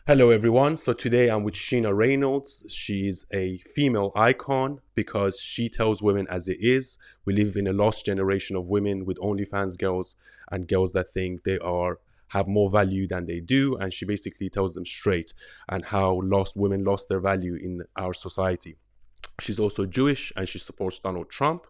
Hello, everyone. So today I'm with Sheena Reynolds. She's a female icon because she tells women as it is. We live in a lost generation of women with OnlyFans girls and girls that think they have more value than they do. And she basically tells them straight and how women lost their value in our society. She's also Jewish and she supports Donald Trump,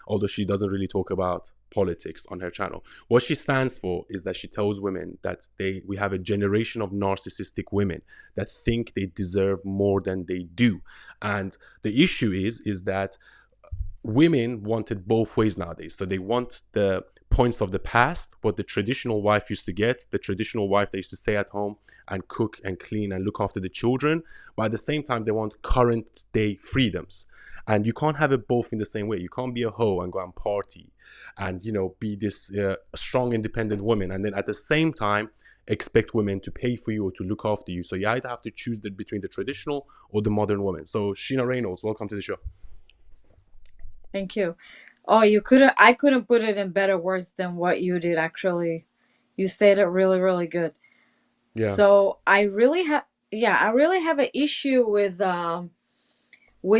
although she doesn't really talk about politics on her channel. What she stands for is that she tells women that we have a generation of narcissistic women that think they deserve more than they do. And the issue is that women want it both ways nowadays. So they want the points of the past, what the traditional wife used to get, the traditional wife that used to stay at home and cook and clean and look after the children. But at the same time, they want current day freedoms. And you can't have it both in the same way. You can't be a hoe and go and party and, be this strong, independent woman. And then at the same time, expect women to pay for you or to look after you. So you either have to choose between the traditional or the modern woman. So Sheena Reynolds, welcome to the show. Thank you. Oh, I couldn't put it in better words than what you did, actually. You said it really, really good. Yeah. So I really have an issue with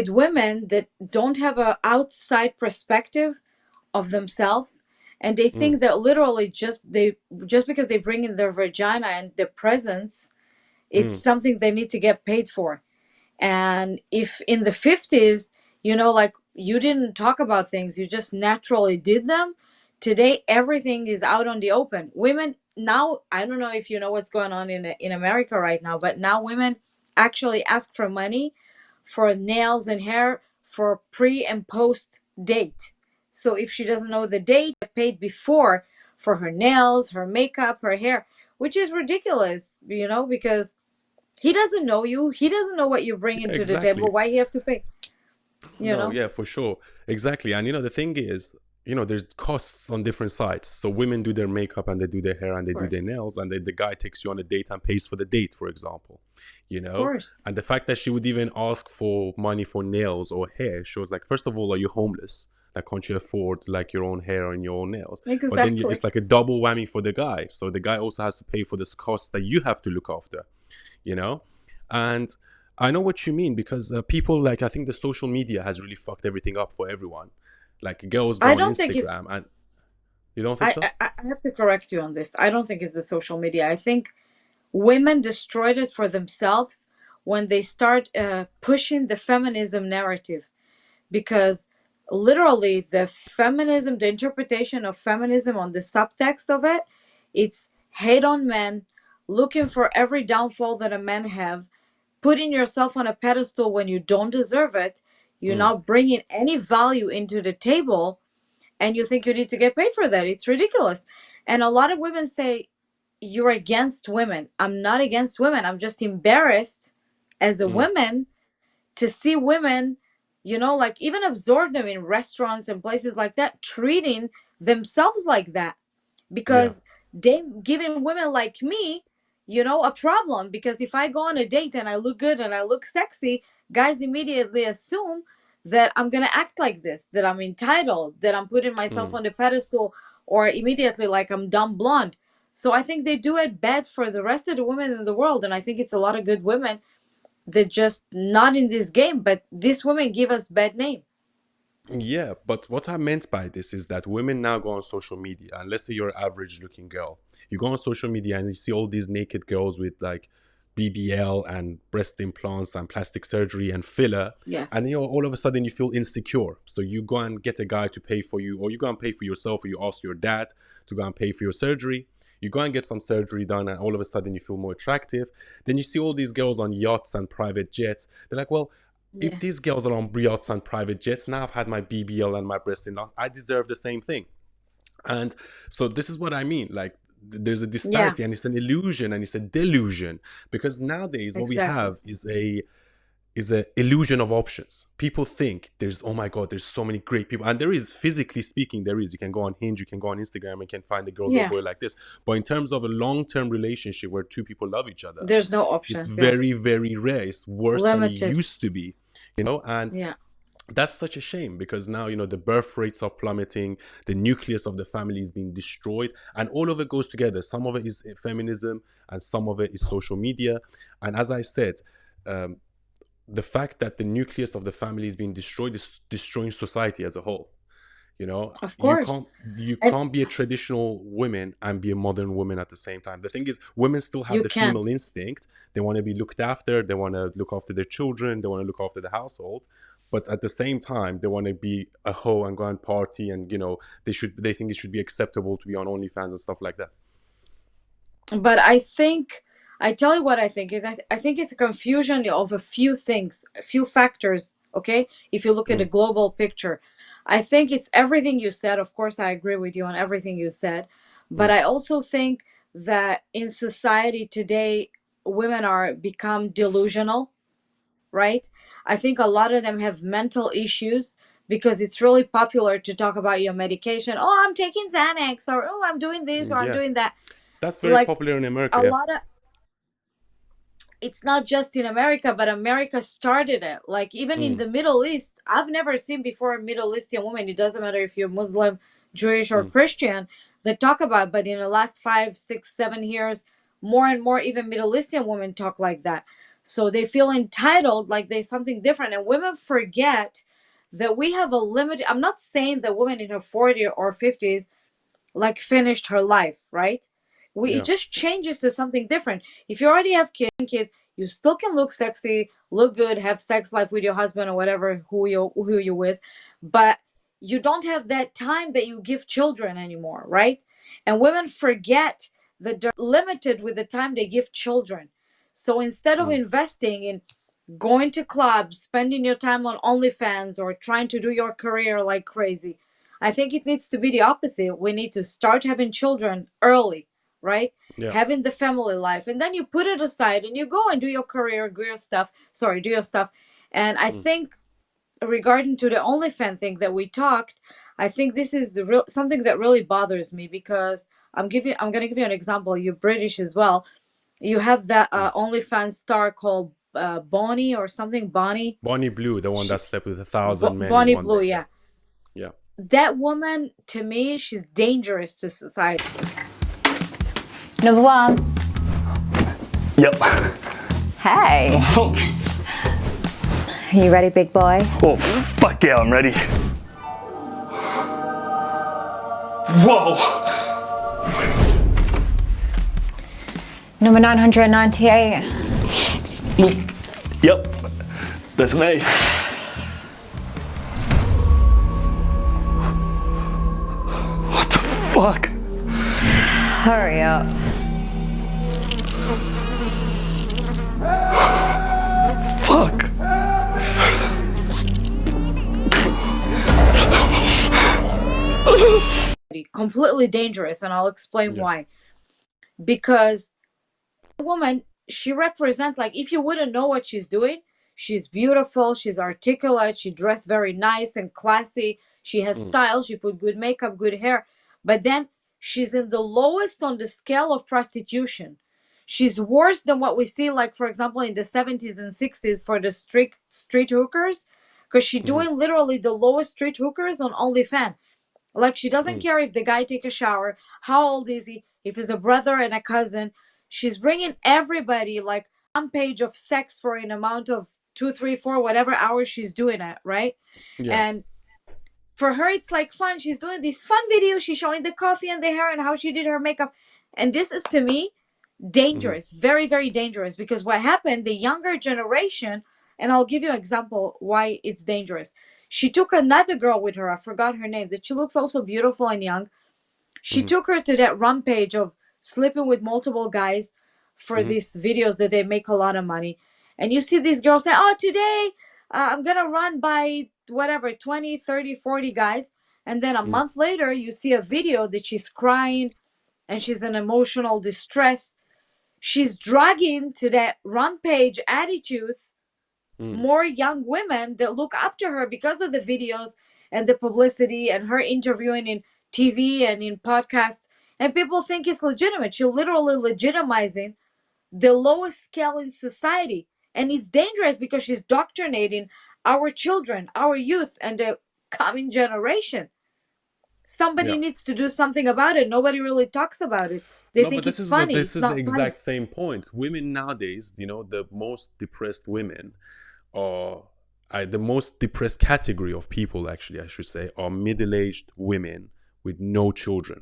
women that don't have an outside perspective of themselves, and they Mm, think that literally just because they bring in their vagina and their presence, it's mm, something they need to get paid for. And if in the 50s, like you didn't talk about things, you just naturally did them. Today, everything is out on the open. Women now, I don't know if you know what's going on in America right now, but now women actually ask for money for nails and hair for pre and post date. So if she doesn't know the date, get paid before for her nails, her makeup, her hair, which is ridiculous, because he doesn't know you. He doesn't know what you bring yeah, into the table. exactly. Why he have to pay? You No, know? yeah, for sure. Exactly. And the thing is, there's costs on different sides. So women do their makeup and they do their hair and they Of do their course. nails, and then the guy takes you on a date and pays for the date, for example. You Of know? course. And the fact that she would even ask for money for nails or hair shows, like, first of all, are you homeless? Like, can't you afford like your own hair and your own nails? But then Exactly. it's like a double whammy for the guy. So the guy also has to pay for this cost that you have to look after, you know? And I know what you mean because people, like, I think the social media has really fucked everything up for everyone. Like, girls go I on don't think it's Instagram and you don't think I, so? I I have to correct you on this. I don't think it's the social media. I think women destroyed it for themselves when they start pushing the feminism narrative, because literally the interpretation of feminism on the subtext of it, it's hate on men, looking for every downfall that a man have, putting yourself on a pedestal when you don't deserve it. You're Mm, not bringing any value into the table, and you think you need to get paid for that. It's ridiculous. And a lot of women say, you're against women. I'm not against women. I'm just embarrassed as a mm, woman to see women, like even absorb them in restaurants and places like that, treating themselves like that, yeah. because they giving women like me, a problem. Because if I go on a date and I look good and I look sexy, guys immediately assume that I'm gonna act like this, that I'm entitled, that I'm putting myself Mm. on the pedestal, or immediately like I'm dumb blonde. So I think they do it bad for the rest of the women in the world, and I think it's a lot of good women that just not in this game, but these women give us bad name. Yeah, but what I meant by this is that women now go on social media, and let's say you're an average looking girl. You go on social media and you see all these naked girls with like BBL and breast implants and plastic surgery and filler. And Yes. all of a sudden you feel insecure. So you go and get a guy to pay for you, or you go and pay for yourself, or you ask your dad to go and pay for your surgery. You go and get some surgery done, and all of a sudden you feel more attractive. Then you see all these girls on yachts and private jets. They're like, well, if Yeah. these girls are on yachts and private jets, now I've had my BBL and my breast implants, I deserve the same thing. And so this is what I mean. Like, there's a Yeah. disparity, and it's an illusion, and it's a delusion, because nowadays what we Exactly. have is a illusion of options. People think there's, oh my god, there's so many great people, and there is, physically speaking, there is. You can go on Hinge, you can go on Instagram, and can find a girl or a Yeah. boy like this. But in terms of a long-term relationship where two people love each other, There's no it's options. Yeah. very, very rare. It's worse than it Limited. used to be. And Yeah. That's such a shame, because now, the birth rates are plummeting, the nucleus of the family is being destroyed, and all of it goes together. Some of it is feminism, and some of it is social media. And as I said, um, the fact that the nucleus of the family is being destroyed is destroying society as a whole. You know, Of you course. can't you And can't be a traditional woman and be a modern woman at the same time. The thing is, women still have you the female can't. instinct. They want to be looked after, they want to look after their children, they want to look after the household, but at the same time they want to be a hoe and go and party, and they think it should be acceptable to be on OnlyFans and stuff like that. But I think, I tell you what I think. I think it's a confusion of a few things, a few factors. Okay, if you look at the Mm, global picture, I think it's everything you said. Of course, I agree with you on everything you said, but mm, I also think that in society today, women are become delusional, right? I think a lot of them have mental issues because it's really popular to talk about your medication. Oh, I'm taking Xanax, or oh, I'm doing this, or I'm yeah, doing that. that's very Like popular in America. a Yeah. lot of, it's not just in America, but America started it. Like even in Mm, the Middle East, I've never seen before a Middle Eastern woman. It doesn't matter if you're Muslim, Jewish, or mm, Christian that talk about. But in the last 5, 6, 7 years, more and more even Middle Eastern women talk like that. So they feel entitled, like there's something different, and women forget that we have a limit. I'm not saying that women in her 40s or 50s like finished her life, right? We, it yeah. just changes to something different. If you already have kids, you still can look sexy, look good, have sex life with your husband or whatever who you with, but you don't have that time that you give children anymore, right? And women forget that they're limited with the time they give children. So instead of Mm, investing in going to clubs, spending your time on OnlyFans, or trying to do your career like crazy. I think it needs to be the opposite. We need to start having children early, right? yeah. Having the family life, and then you put it aside and you go and do your career, do your stuff. Sorry, do your stuff. And I Mm, think regarding to the OnlyFans thing that we talked, I think this is the real something that really bothers me because I'm gonna give you an example. You're British as well. You have that mm. OnlyFans star called Bonnie or something. Bonnie, Bonnie Blue, the one she, that slept with 1,000 men in Bonnie one Blue. day. Yeah, Yeah, yeah. that woman to me, she's dangerous to society. Number one. Yep. Hey. Are you ready, big boy? Oh, fuck yeah, I'm ready. Whoa. Number 998. Yep. That's me. What the fuck? Hurry up. Fuck. Completely dangerous, and I'll explain Yeah. why. Because a woman, she represents, like, if you wouldn't know what she's doing, she's beautiful, she's articulate, she dressed very nice and classy, she has Mm, style, she put good makeup, good hair, but then she's in the lowest on the scale of prostitution. She's worse than what we see, like for example in the 70s and 60s for the street hookers, because she's mhm, doing literally the lowest street hookers on OnlyFans. Like she doesn't mm, care if the guy take a shower, how old is he, if he's a brother and a cousin. She's bringing everybody like one page of sex for an amount of 2, 3, 4, whatever hours she's doing it, right? yeah. And for her, it's like fun. She's doing these fun videos. She's showing the coffee and the hair and how she did her makeup. And this is to me Mhm, dangerous, very, very dangerous. Because what happened, the younger generation, and I'll give you an example why it's dangerous. She took another girl with her. I forgot her name. That she looks also beautiful and young. She mhm, took her to that rampage of sleeping with multiple guys for mhm, these videos that they make a lot of money. And you see these girls say, oh, today I'm going to run by whatever, 20, 30, 40 guys. And then a mm, month later, you see a video that she's crying and she's in emotional distress. She's dragging to that rampage attitude mm. more young women that look up to her because of the videos and the publicity and her interviewing in TV and in podcasts. And people think it's legitimate. She's literally legitimizing the lowest scale in society. And it's dangerous because she's doctrinating our children, our youth, and the coming generation. Somebody Yeah. needs to do something about it. Nobody really talks about it. They No, but think this it's is the funny. this It's is the not funny. exact same point. Women nowadays, the most depressed women are the most depressed category of people, actually, I should say, are middle-aged women with no children.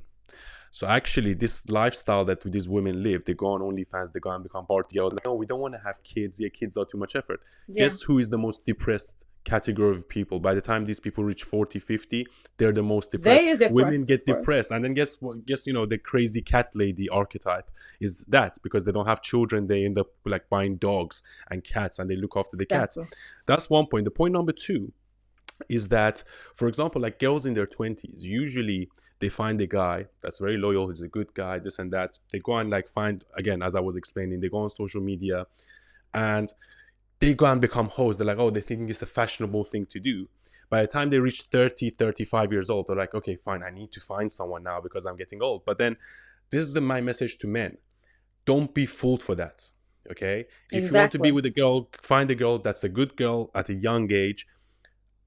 So actually, this lifestyle that these women live, they go on OnlyFans, they go and become party girls. No, we don't want to have kids. Yeah, kids are too much effort. Yeah. Guess who is the most depressed category of people? By the time these people reach 40, 50, they're the most depressed. They depressed, Women get of course. depressed. And then guess what? Guess, the crazy cat lady archetype is that because they don't have children, they end up like buying dogs and cats and they look after the cats. Exactly. That's one point. The point number two is that, for example, like girls in their 20s, usually they find a guy that's very loyal, he's a good guy, this and that. They go and like find, again, as I was explaining, they go on social media and they go and become hosts. They're like, oh, they think it's a fashionable thing to do. By the time they reach 30, 35 years old, they're like, okay, fine, I need to find someone now because I'm getting old. But then this is my message to men. Don't be fooled for that, okay? If you want to be with a girl, find a girl that's a good girl at a young age,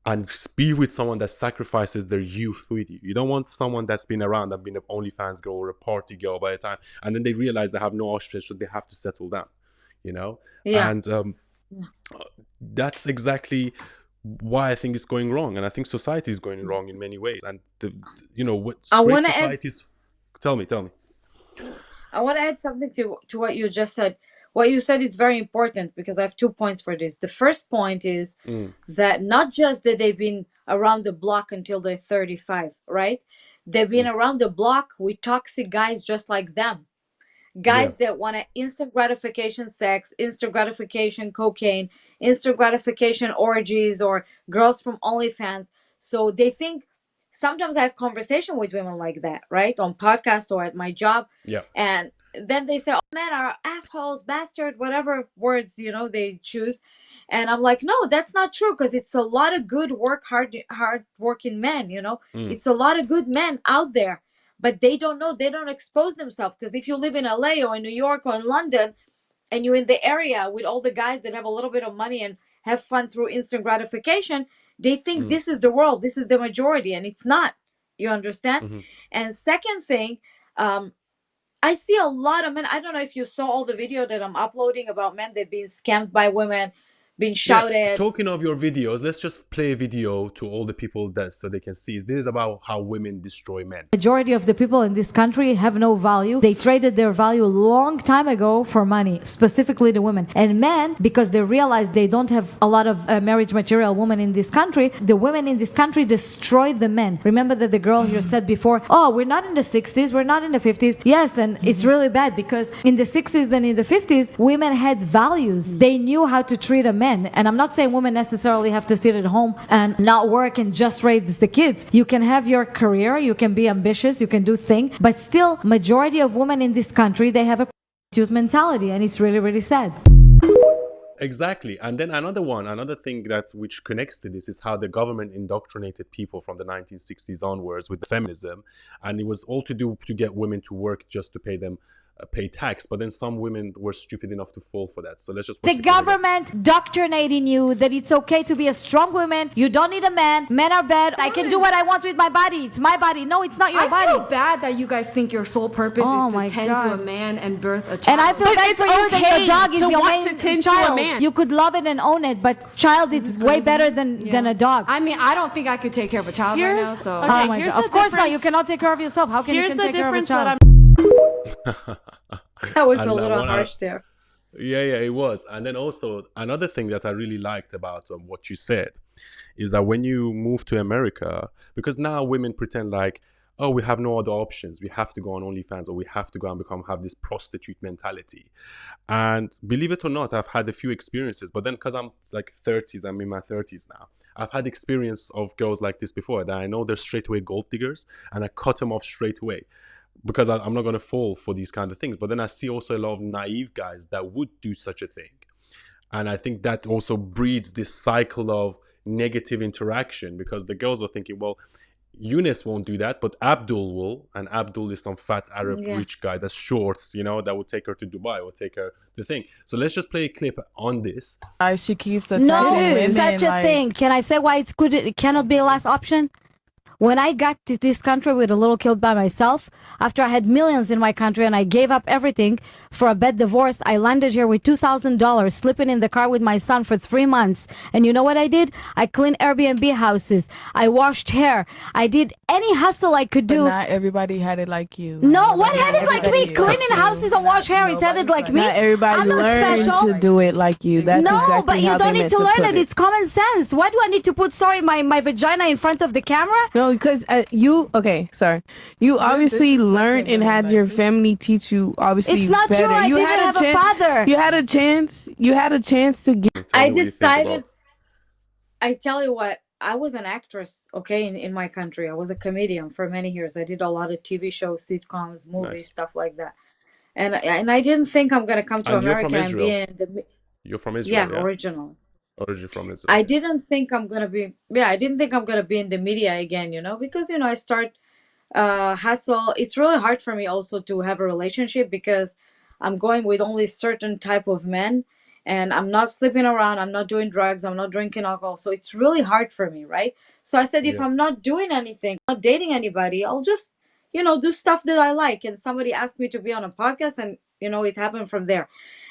and be with someone that sacrifices their youth with you. You don't want someone that's been around and been an OnlyFans girl or a party girl by the time, and then they realize they have no options, so they have to settle down, Yeah. And that's exactly why I think it's going wrong, and I think society is going wrong in many ways. And what I great wanna add- societies. Tell me. I want to add something to what you just said. What you said is very important because I have 2 points for this. The first point is that not just that they've been around the block until they're 35, right? They've been around the block with toxic guys just like them. Guys that want instant gratification sex, instant gratification cocaine, instant gratification orgies, or girls from OnlyFans. So they think, sometimes I have conversation with women like that, right? On podcast or at my job. Yeah. And then they say, oh, men are assholes, bastard, whatever words, they choose. And I'm like, no, that's not true, because it's a lot of good hard working men, It's a lot of good men out there, but they don't know, they don't expose themselves. Because if you live in LA or in New York or in London, and you're in the area with all the guys that have a little bit of money and have fun through instant gratification, they think this is the world, this is the majority, and it's not. You understand? Mm-hmm. And second thing, I see a lot of men. I don't know if you saw all the video that I'm uploading about men that being scammed by women, being shouted. Yeah, talking of your videos, let's just play a video to all the people so they can see. This is about how women destroy men. Majority of the people in this country have no value. They traded their value a long time ago for money, specifically the women. And men, because they realize they don't have a lot of marriage material women in this country, the women in this country destroy the men. Remember that the girl here said before, oh, we're not in the 60s, we're not in the 50s. Yes, and it's really bad because in the 60s and in the 50s, women had values. They knew how to treat a man. And I'm not saying women necessarily have to sit at home and not work and just raise the kids. You can have your career, you can be ambitious, you can do things, but still, majority of women in this country, they have a prostitute mentality, and it's really, really sad. Exactly. And then another thing which connects to this is how the government indoctrinated people from the 1960s onwards with feminism, and it was all to do to get women to work just to pay tax. But then some women were stupid enough to fall for that. So let's just The government indoctrinating you that it's okay to be a strong woman. You don't need a man. Men are bad. I can do what I want with my body. It's my body. No, it's not your I body. feel bad that you guys think your sole purpose Oh is my to tend God. to a man and birth a child. And I feel But bad it's for you that okay your dog is to your want main to tend to a child. man. You could love it and own it, but child is way better than a dog. I mean, I don't think I could take care of a child right now, so. Okay, Oh my here's God. the Of course not. You difference- cannot take care of yourself. How can you Here's can the take care of a difference that child? I'm That was a And, little one- harsh there. Yeah, it was. And then also another thing that I really liked about what you said is that when you move to America, because now women pretend like, oh, we have no other options. We have to go on OnlyFans, or we have to go and have this prostitute mentality. And believe it or not, I've had a few experiences. But then because I'm like 30s, I'm in my 30s now, I've had experience of girls like this before that I know they're straight away gold diggers, and I cut them off straight away, because I'm not going to fall for these kind of things. But then I see also a lot of naive guys that would do such a thing. And I think that also breeds this cycle of negative interaction, because the girls are thinking, well, Eunice won't do that, but Abdul will, and Abdul is some fat Arab Yeah. rich guy that's short, you know, that will take her to Dubai, will take her the thing. So let's just play a clip on this. She keeps attacking No, women. such a like, thing. Can I say why it cannot be a last option? When I got to this country with a little kid by myself, after I had millions in my country and I gave up everything for a bad divorce, I landed here with $2,000, sleeping in the car with my son for 3 months. And you know what I did? I cleaned Airbnb houses. I washed hair. I did any hustle I could But do. not everybody had it like you. No, what had it like me? everybody- Cleaning houses and wash hair. It had it like me. Not everybody I'm not learned special. to do it like you. That's No, exactly but you how don't they need meant to learn put it. It's common sense. Why do I need to put, my vagina in front of the camera? No, because you obviously learned and had your family teach you obviously It's not better. true. I You didn't had have a chance- father. You had a chance. You had a chance to get. Tell me I what you think decided. about- I tell you what, I was an actress, okay, in my country. I was a comedian for many years. I did a lot of TV shows, sitcoms, movies, Nice. stuff like that. And I didn't think I'm gonna come to And you're from America and be Israel. in the You're from Israel, yeah? original. Origin from Israel. I didn't think I'm gonna be in the media again, you know, because I start hustle. It's really hard for me also to have a relationship because I'm going with only certain type of men, and I'm not sleeping around, I'm not doing drugs, I'm not drinking alcohol, so it's really hard for me, right? So I said, if Yeah. I'm not doing anything, not dating anybody, I'll just do stuff that I like. And somebody asked me to be on a podcast, and it happened from there.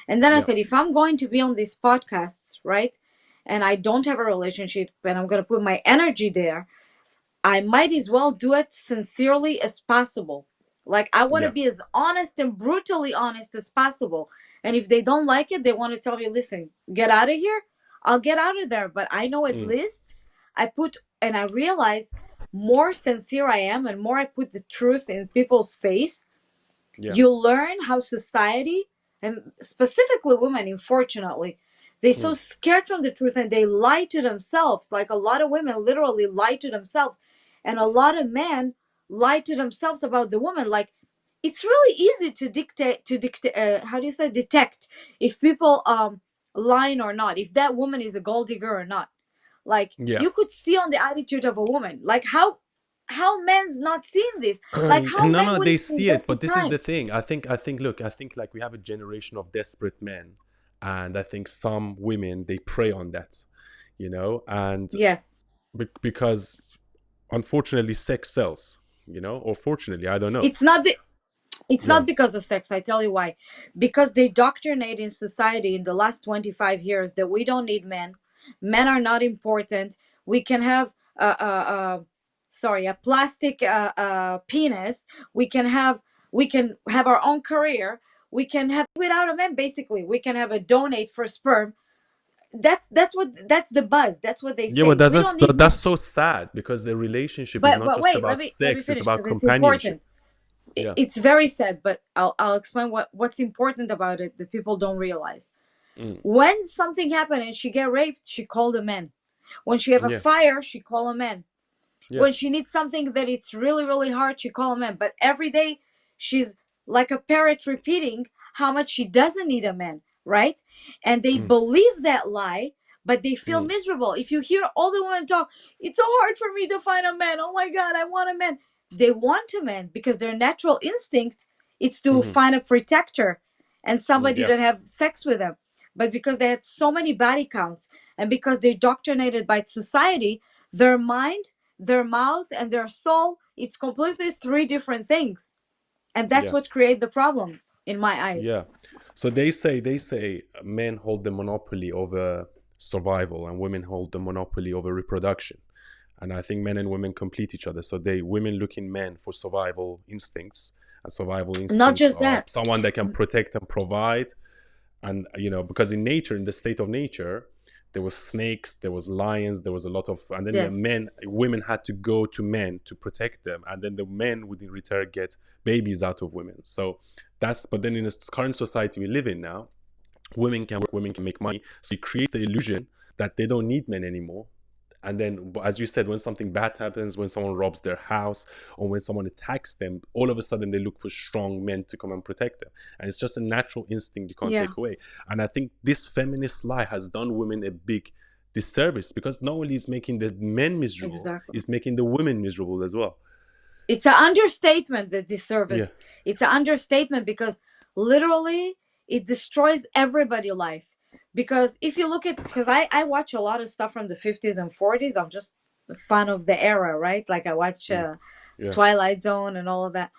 And then I Yeah. said, if I'm going to be on these podcasts, right, and I don't have a relationship and I'm going to put my energy there, I might as well do it sincerely as possible. Like, I want to Yeah. be as honest and brutally honest as possible. And if they don't like it, they want to tell me, listen, get out of here. I'll get out of there. But I know at least I realize more sincere I am and more I put the truth in people's face. Yeah. You learn how society, and specifically women, unfortunately, they're so scared from the truth and they lie to themselves. Like, a lot of women literally lie to themselves, and a lot of men lie to themselves about the woman. Like, it's really easy to detect if people lying or not, if that woman is a gold digger or not. Like, Yeah. you could see on the attitude of a woman. Like, how men's not seeing this? Like, how men no, wouldn't they see invest it, but the this is time? the thing. I think like we have a generation of desperate men, and I think some women, they prey on that, and Yes. because unfortunately sex sells, or fortunately, I don't know. It's not Yeah. not because of sex. I tell you why. Because they doctrinate in society in the last 25 years that we don't need men. Men are not important. We can have a plastic penis. We can have our own career. We can have without a man. Basically, we can have a donate for sperm. That's the buzz. That's what they say. Yeah, but We don't need that's men. so sad, because the relationship But is not just wait, about let me sex; it's finish, about 'cause it's companionship. important. Yeah. It's very sad, but I'll explain what's important about it that people don't realize. When something happened and she get raped, she called a man. When she have a Yeah. fire, she call a man. Yeah. When she needs something that it's really, really hard, she call a man. But every day she's like a parrot repeating how much she doesn't need a man, right? And they believe that lie, but they feel miserable. If you hear all the women talk, it's so hard for me to find a man. Oh my God, I want a man. They want a man because their natural instinct is to find a protector and somebody Yeah. that have sex with them. But because they had so many body counts, and because they're doctrinated by society, their mind, their mouth, and their soul, it's completely three different things. And that's Yeah. what create the problem in my eyes. Yeah. So they say men hold the monopoly over survival and women hold the monopoly over reproduction. And I think men and women complete each other. So women look in men for survival instincts, and survival instincts Not just are that. someone that can protect and provide. And because in nature, in the state of nature, there was snakes, there was lions, there was a lot of, and then Yes. women had to go to men to protect them, and then the men would in return get babies out of women. So but then in this current society we live in now, women can work, women can make money, so it creates the illusion that they don't need men anymore. And then, as you said, when something bad happens, when someone robs their house, or when someone attacks them, all of a sudden they look for strong men to come and protect them. And it's just a natural instinct you can't Yeah. take away. And I think this feminist lie has done women a big disservice, because not only is making the men miserable, Exactly. it's making the women miserable as well. It's an understatement, that disservice. Yeah. It's an understatement, because literally it destroys everybody's life. Because if you look at, because I watch a lot of stuff from the 50s and 40s. I'm just a fan of the era, right? Like I watch Yeah. Twilight Zone and all of that.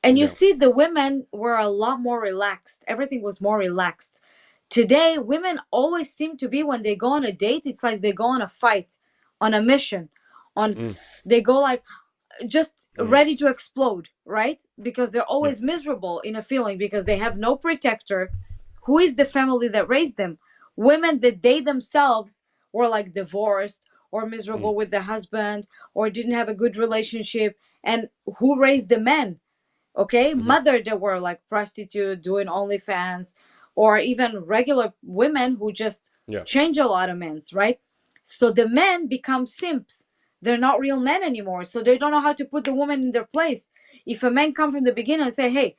And you Yeah. see the women were a lot more relaxed. Everything was more relaxed. Today, women always seem to be, when they go on a date, it's like they go on a fight, on a mission, they go like just ready to explode, right? Because they're always miserable in a feeling, because they have no protector. Who is the family that raised them? Women that they themselves were like divorced or miserable with the husband, or didn't have a good relationship. And who raised the men? Okay, mother that were like prostitute, doing OnlyFans, or even regular women who just change a lot of men's, right? So the men become simps. They're not real men anymore. So they don't know how to put the woman in their place. If a man come from the beginning and say, hey,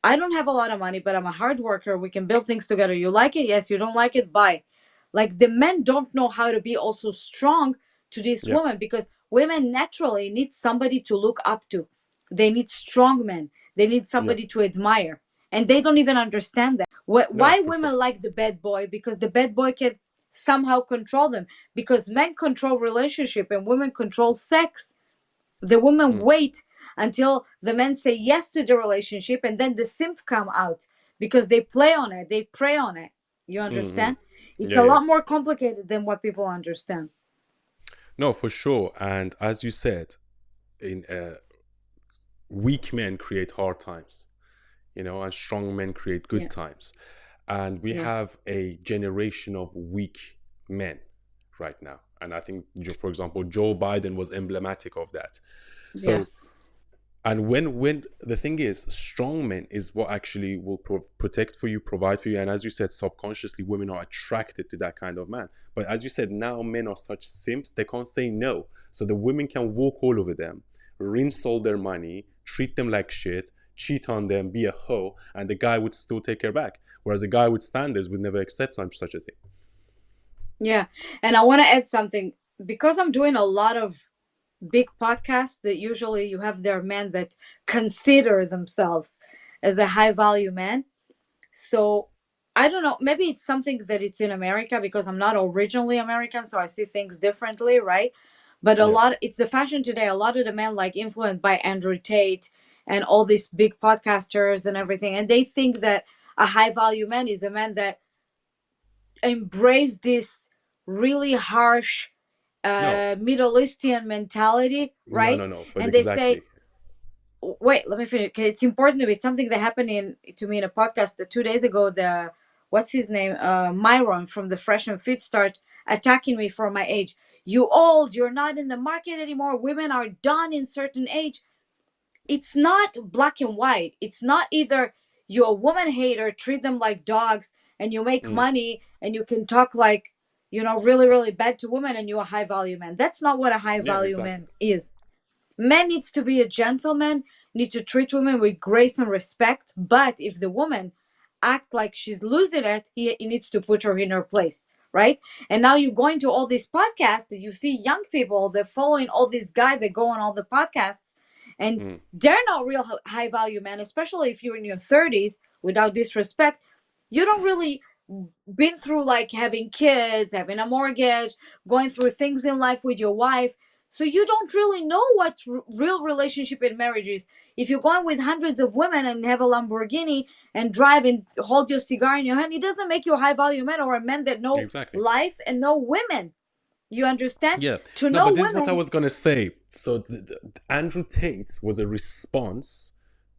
I don't have a lot of money, but I'm a hard worker, we can build things together. You like it? Yes. You don't like it? Bye. Like the men don't know how to be also strong to this woman, because women naturally need somebody to look up to. They need strong men. They need somebody to admire. And they don't even understand that. Why women like the bad boy? Because the bad boy can somehow control them. Because men control relationship and women control sex. The women wait until the men say yes to the relationship, and then the simp come out, because they play on it. They prey on it. You understand? It's a lot more complicated than what people understand. No, for sure. And as you said, in weak men create hard times, you know, and strong men create good times. And we have a generation of weak men right now. And I think, for example, Joe Biden was emblematic of that. So, and when the thing is, strong men is what actually will protect for you, provide for you. And as you said, subconsciously, women are attracted to that kind of man. But as you said, now men are such simps, they can't say no. So the women can walk all over them, rinse all their money, treat them like shit, cheat on them, be a hoe, and the guy would still take her back. Whereas a guy with standards would never accept such a thing. Yeah. And I want to add something. Because I'm doing a lot of big podcasts that usually you have their men that consider themselves as a high value man. So I don't know, maybe it's something that it's in America, because I'm not originally American, so I see things differently, right? But it's the fashion today. A lot of the men like influenced by Andrew Tate and all these big podcasters and everything. And they think that a high value man is a man that embrace this really harsh Middle Eastern mentality, right? No. But and exactly. They say, wait, let me finish. It's important to me. It's something that happened to me in a podcast 2 days ago. What's his name? Myron from the Fresh and Fit start attacking me for my age. You old, you're not in the market anymore. Women are done in certain age. It's not black and white. It's not either you're a woman hater, treat them like dogs, and you make money and you can talk like, you know, really, really bad to women, and you're a high value man. That's not what a high value man is. Man needs to be a gentleman, need to treat women with grace and respect. But if the woman act like she's losing it, he needs to put her in her place, right? And now you're going to all these podcasts that you see young people, they're following all these guys that go on all the podcasts, and they're not real high value men, especially if you're in your 30s, without disrespect. You don't really been through like having kids, having a mortgage, going through things in life with your wife. So you don't really know what real relationship and marriage is. If you're going with hundreds of women and have a Lamborghini and drive and hold your cigar in your hand, it doesn't make you a high value man or a man that know life and know women. You understand? Yeah. To no, know but this women, is what I was going to say. So Andrew Tate was a response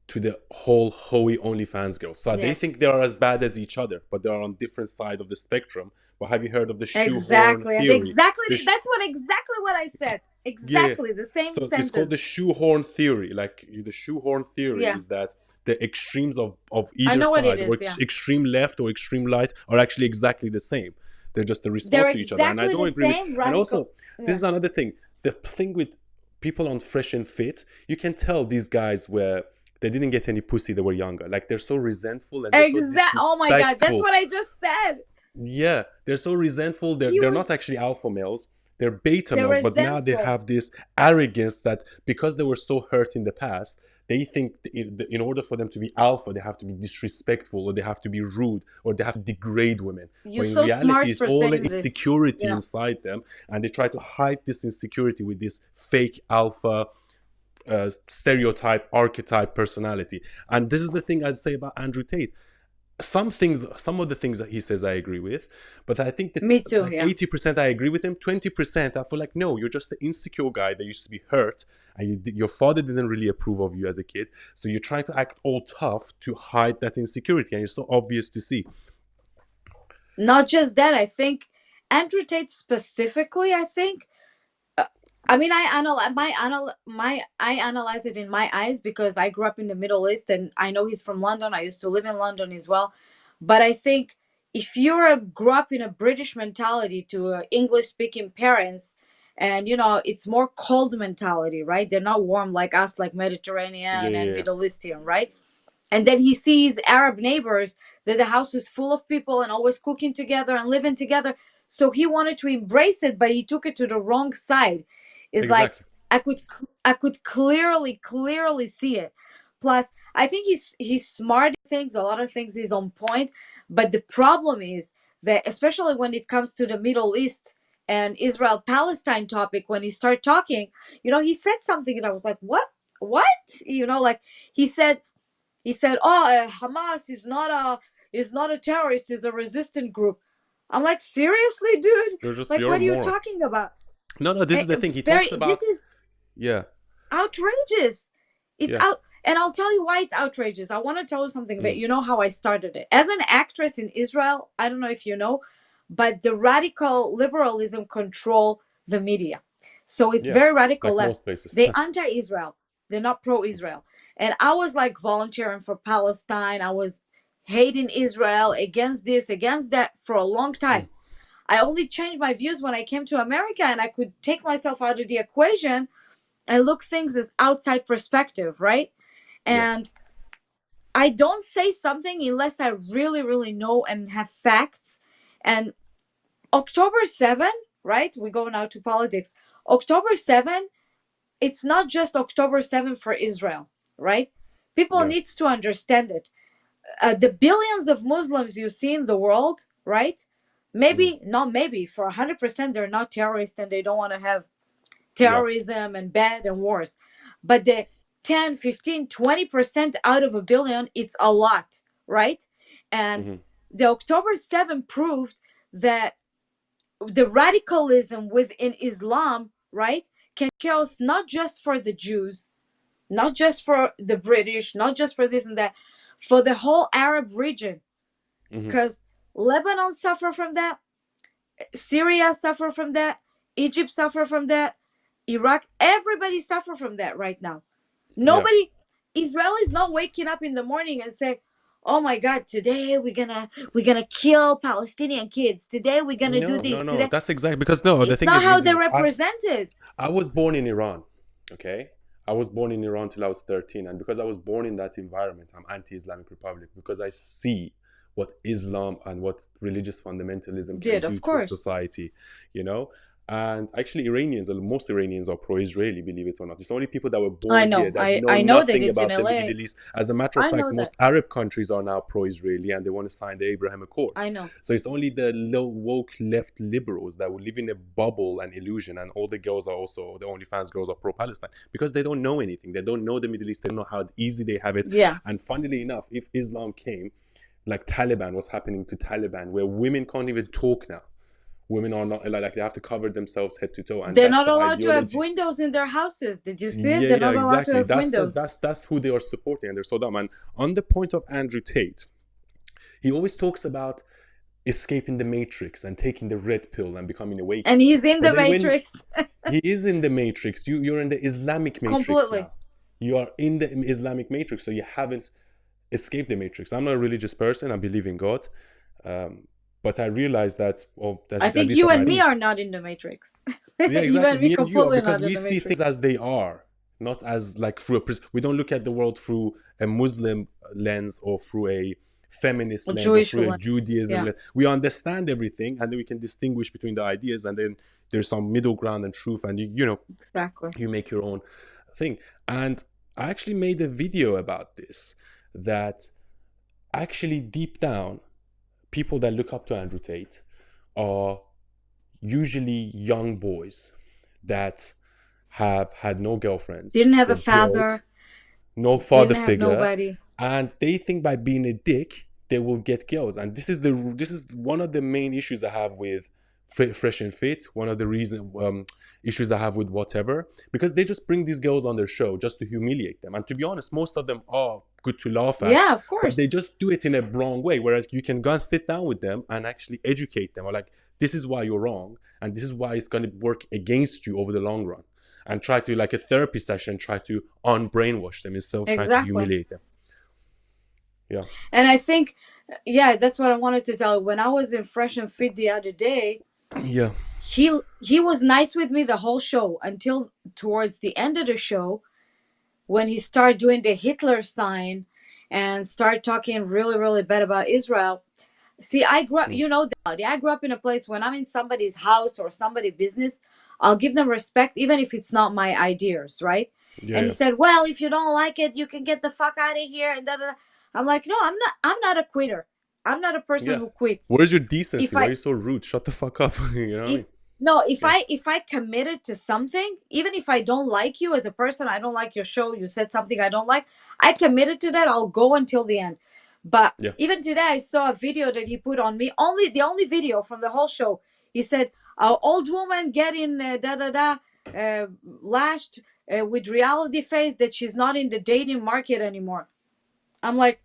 to the whole hoey OnlyFans girls. So they think they are as bad as each other, but they are on different side of the spectrum. But have you heard of the shoehorn theory? Exactly. That's exactly what I said. Exactly the same so sentence. It's called the shoehorn theory. Like the shoehorn theory is that the extremes of either side, or extreme left or extreme right, are actually exactly the same. They're just a response to each other. And I don't agree with. And also, this is another thing. The thing with people on Fresh and Fit, you can tell these guys they didn't get any pussy. They were younger. Like they're so resentful and they're so disrespectful. Oh my god, that's what I just said. Yeah, they're so resentful. He They're was not actually alpha males. They're beta they're males, but now they resentful. have this arrogance that because they were so hurt in the past, they think in order for them to be alpha, they have to be disrespectful, or they have to be rude, or they have to degrade women. You're But in so reality, smart it's for all the saying this. insecurity Yeah. inside them, and they try to hide this insecurity with this fake alpha stereotype, archetype personality. And this is the thing I'd say about Andrew Tate. Some of the things that he says I agree with, but I think that Me too, like yeah. 80% I agree with him. 20% I feel like, no, you're just the insecure guy that used to be hurt, and your father didn't really approve of you as a kid, so you're trying to act all tough to hide that insecurity, and it's so obvious to see. Not just that, I think Andrew Tate specifically, I think, I mean, I analyze it in my eyes because I grew up in the Middle East and I know he's from London. I used to live in London as well. But I think if grew up in a British mentality to English speaking parents, and it's more cold mentality, right? They're not warm like us, like Mediterranean and Yeah. Middle Eastern, right? And then he sees Arab neighbors that the house was full of people and always cooking together and living together. So he wanted to embrace it, but he took it to the wrong side. It's like Exactly. I could clearly see it. Plus, I think he's smart in things. A lot of things he's on point. But the problem is that, especially when it comes to the Middle East and Israel-Palestine topic, when he started talking, he said something and I was like, what? Like he said, "Oh, Hamas is not a terrorist; is a resistant group." I'm like, seriously, dude? Like, You're what a are you moron. talking about? No, this is the thing he talks about. This is Yeah. outrageous. It's Yeah. out, and I'll tell you why it's outrageous. I want to tell you something that you know how I started it as an actress in Israel. I don't know if you know, but the radical liberalism control the media, so it's Yeah, very radical like left. most places. They anti-Israel. They're not pro-Israel. And I was like volunteering for Palestine. I was hating Israel, against this, against that for a long time. I only changed my views when I came to America and I could take myself out of the equation and look things as outside perspective, right? And I don't say something unless I really, really know and have facts. And October 7, right? We go now to politics. October 7, it's not just October 7 for Israel, right? People Yeah. needs to understand it. The billions of Muslims you see in the world, right? Not maybe, for 100% they're not terrorists and they don't want to have terrorism and bad and wars. But the 10, 15, 20% out of a billion, it's a lot, right? And the October 7 proved that the radicalism within Islam, right, can chaos not just for the Jews, not just for the British, not just for this and that, for the whole Arab region. Because Lebanon suffer from that, Syria suffer from that, Egypt suffer from that, Iraq, everybody suffer from that right now. Nobody, Israel is not waking up in the morning and say, "Oh my God, today we're gonna kill Palestinian kids. Today we're gonna do this." No. Today, That's exactly because the it's thing not is, how they're represented. I was born in Iran, okay? I was born in Iran till I was 13. And because I was born in that environment, I'm anti-Islamic Republic because I see what Islam and what religious fundamentalism can do to a society, And actually most Iranians are pro-Israeli, believe it or not. It's only people that were born here that know nothing about the Middle East. As a matter of fact, most Arab countries are now pro-Israeli and they want to sign the Abraham Accords. I know. So it's only the low woke left liberals that will live in a bubble and illusion, and all the girls are also, the OnlyFans girls are pro-Palestine because they don't know anything. They don't know the Middle East. They don't know how easy they have it. Yeah. And funnily enough, if Islam came, like Taliban, what's happening to Taliban, where women can't even talk now. Women are not like they have to cover themselves head to toe, and they're not allowed to have windows in their houses. Did you see it? They're not allowed to have windows. That's who they are supporting, and they're so dumb. And on the point of Andrew Tate, he always talks about escaping the matrix and taking the red pill and becoming awake. And he's in the matrix. He is in the matrix. You're in the Islamic matrix completely. Now. You are in the Islamic matrix, so you haven't escaped the matrix. I'm not a religious person. I believe in God. But I realized that, I think you and me are not in the matrix. Yeah, exactly. You and me completely because not we in the see matrix. things as they are, not as like through we don't look at the world through a Muslim lens or through a feminist lens or Jewish through a lens. Judaism Yeah. lens. We understand everything, and then we can distinguish between the ideas, and then there's some middle ground and truth, and you know, Exactly. you make your own thing. And I actually made a video about this, that actually deep down, people that look up to Andrew Tate are usually young boys that have had no girlfriends, Didn't have a they're father. broke, no father Didn't have figure, nobody. and they think by being a dick they will get girls. And this is one of the main issues I have with Fresh and Fit, one of the issues I have with whatever, because they just bring these girls on their show just to humiliate them. And to be honest, most of them are good to laugh at. Yeah, of But course. they just do it in a wrong way, whereas you can go and sit down with them and actually educate them, or like, this is why you're wrong, and this is why it's going to work against you over the long run, and try to, like a therapy session, try to unbrainwash them instead of trying to Exactly. humiliate them. Yeah. And I think, yeah, that's what I wanted to tell you. When I was in Fresh and Fit the other day, Yeah. he was nice with me the whole show until towards the end of the show, when he started doing the Hitler sign and started talking really, really bad about Israel. See, I grew up, you know, I grew up in a place when I'm in somebody's house or somebody's business, I'll give them respect, even if it's not my ideas, right? Yeah. And he said, well, if you don't like it, you can get the fuck out of here. And da, da, da. I'm like, no, I'm not a quitter. I'm not a person Yeah. who quits. Where's your decency? If Why I- are you so rude? Shut the fuck up. You know what I mean? No, if I committed to something, even if I don't like you as a person, I don't like your show, you said something I don't like, I committed to that, I'll go until the end. But Yeah. even today, I saw a video that he put on me, the only video from the whole show. He said, old woman getting lashed with reality face that she's not in the dating market anymore. I'm like,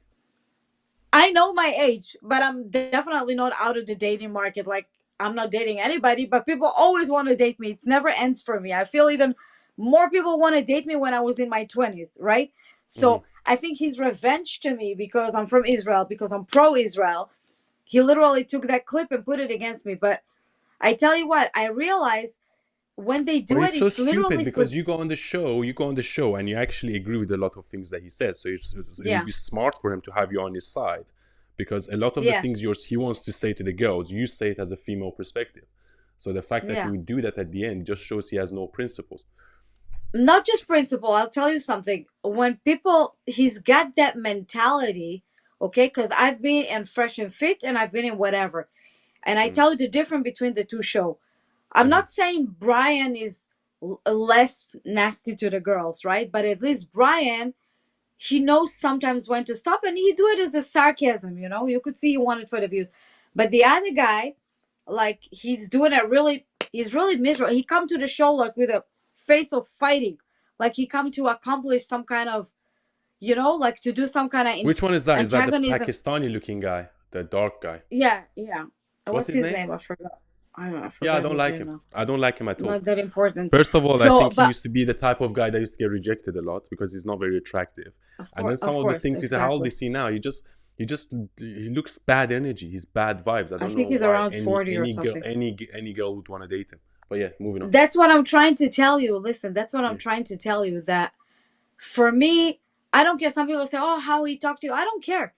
I know my age, but I'm definitely not out of the dating market. Like, I'm not dating anybody, but people always want to date me. It never ends for me. I feel even more people want to date me when I was in my 20s, right? So I think he's revenge to me because I'm from Israel, because I'm pro-Israel. He literally took that clip and put it against me. But I tell you what, I realized when they do But it, it's so it's literally stupid because you go on the show and you actually agree with a lot of things that he says. So it would be smart for him to have you on his side, because a lot of the things he wants to say to the girls, you say it as a female perspective. So the fact that he would do that at the end just shows he has no principles. Not just principle. I'll tell you something. When he's got that mentality, okay? Because I've been in Fresh and Fit and I've been in whatever. And I tell you the difference between the two shows. I'm not saying Brian is less nasty to the girls, right? But at least Brian, he knows sometimes when to stop, and he do it as a sarcasm, you know? You could see he wanted for the views. But the other guy, like, he's doing he's really miserable. He come to the show like with a face of fighting, like he come to accomplish some kind of, you know, like to do some kind of Which one is that? Is that the antagonism. Pakistani looking guy, the dark guy? Yeah. What's What's his his name? name? I forgot. I don't know. Yeah, I don't like him. I don't like him at all. Not that important. First of all, So, I think he but- used to be the type of guy that used to get rejected a lot because he's not very attractive. And then some of the course, things he said, how old exactly. is he now? He looks bad energy. He's bad vibes. I don't know think he's why around 40 or any girl, something. any girl would want to date him. But yeah, moving on. That's what I'm trying to tell you. Listen, that's what I'm trying to tell you, that for me, I don't care. Some people say, oh, how he talked to you. I don't care.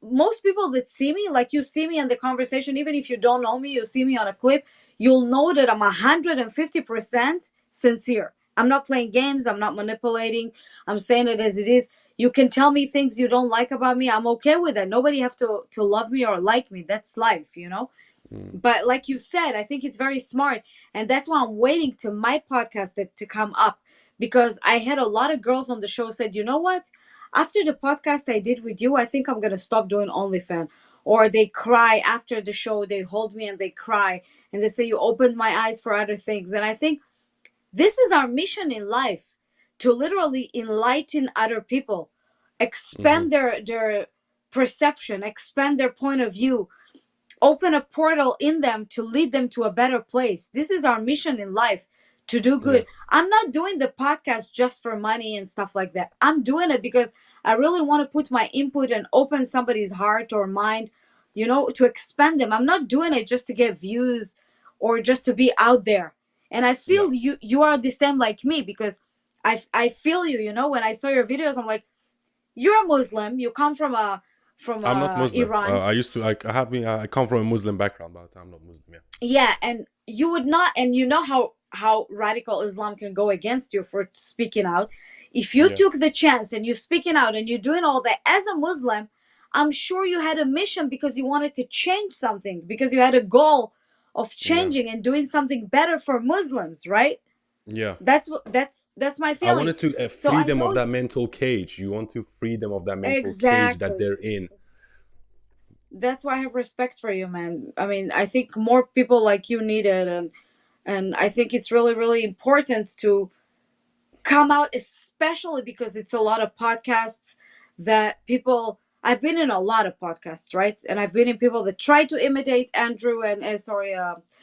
Most people that see me, like you see me in the conversation, even if you don't know me, you see me on a clip, you'll know that I'm 150% sincere. I'm not playing games. I'm not manipulating. I'm saying it as it is. You can tell me things you don't like about me. I'm okay with that. Nobody have to love me or like me. That's life, you know? But like you said, I think it's very smart. And that's why I'm waiting to my podcast to come up, because I had a lot of girls on the show said, you know what? After the podcast I did with you, I think I'm going to stop doing OnlyFans. Or they cry after the show. They hold me and they cry. And they say, you opened my eyes for other things. And I think this is our mission in life, to literally enlighten other people, expand their perception, expand their point of view, open a portal in them to lead them to a better place. This is our mission in life, to do good. I'm not doing the podcast just for money and stuff like that. I'm doing it because I really want to put my input and open somebody's heart or mind, you know, to expand them. I'm not doing it just to get views or just to be out there. And I feel you are the same like me, because I feel you, you know, when I saw your videos, I'm like, you're a Muslim, you come from a I'm not Muslim. Iran. I used to. I come from a Muslim background, but I'm not Muslim. Yeah. Yeah, and you would not, and you know how radical Islam can go against you for speaking out. If you Yeah. took the chance and you're speaking out and you're doing all that as a Muslim, I'm sure you had a mission because you wanted to change something, because you had a goal of changing and doing something better for Muslims, right? Yeah. That's my I feeling. wanted to So free I them of know that mental cage. You want to free them of that mental cage that exactly. they're in. That's why I have respect for you, man. I mean, I think more people like you need it, and I think it's really, really important to come out, especially because it's a lot of podcasts that people. I've been in a lot of podcasts, right? And I've been in people that try to imitate Andrew and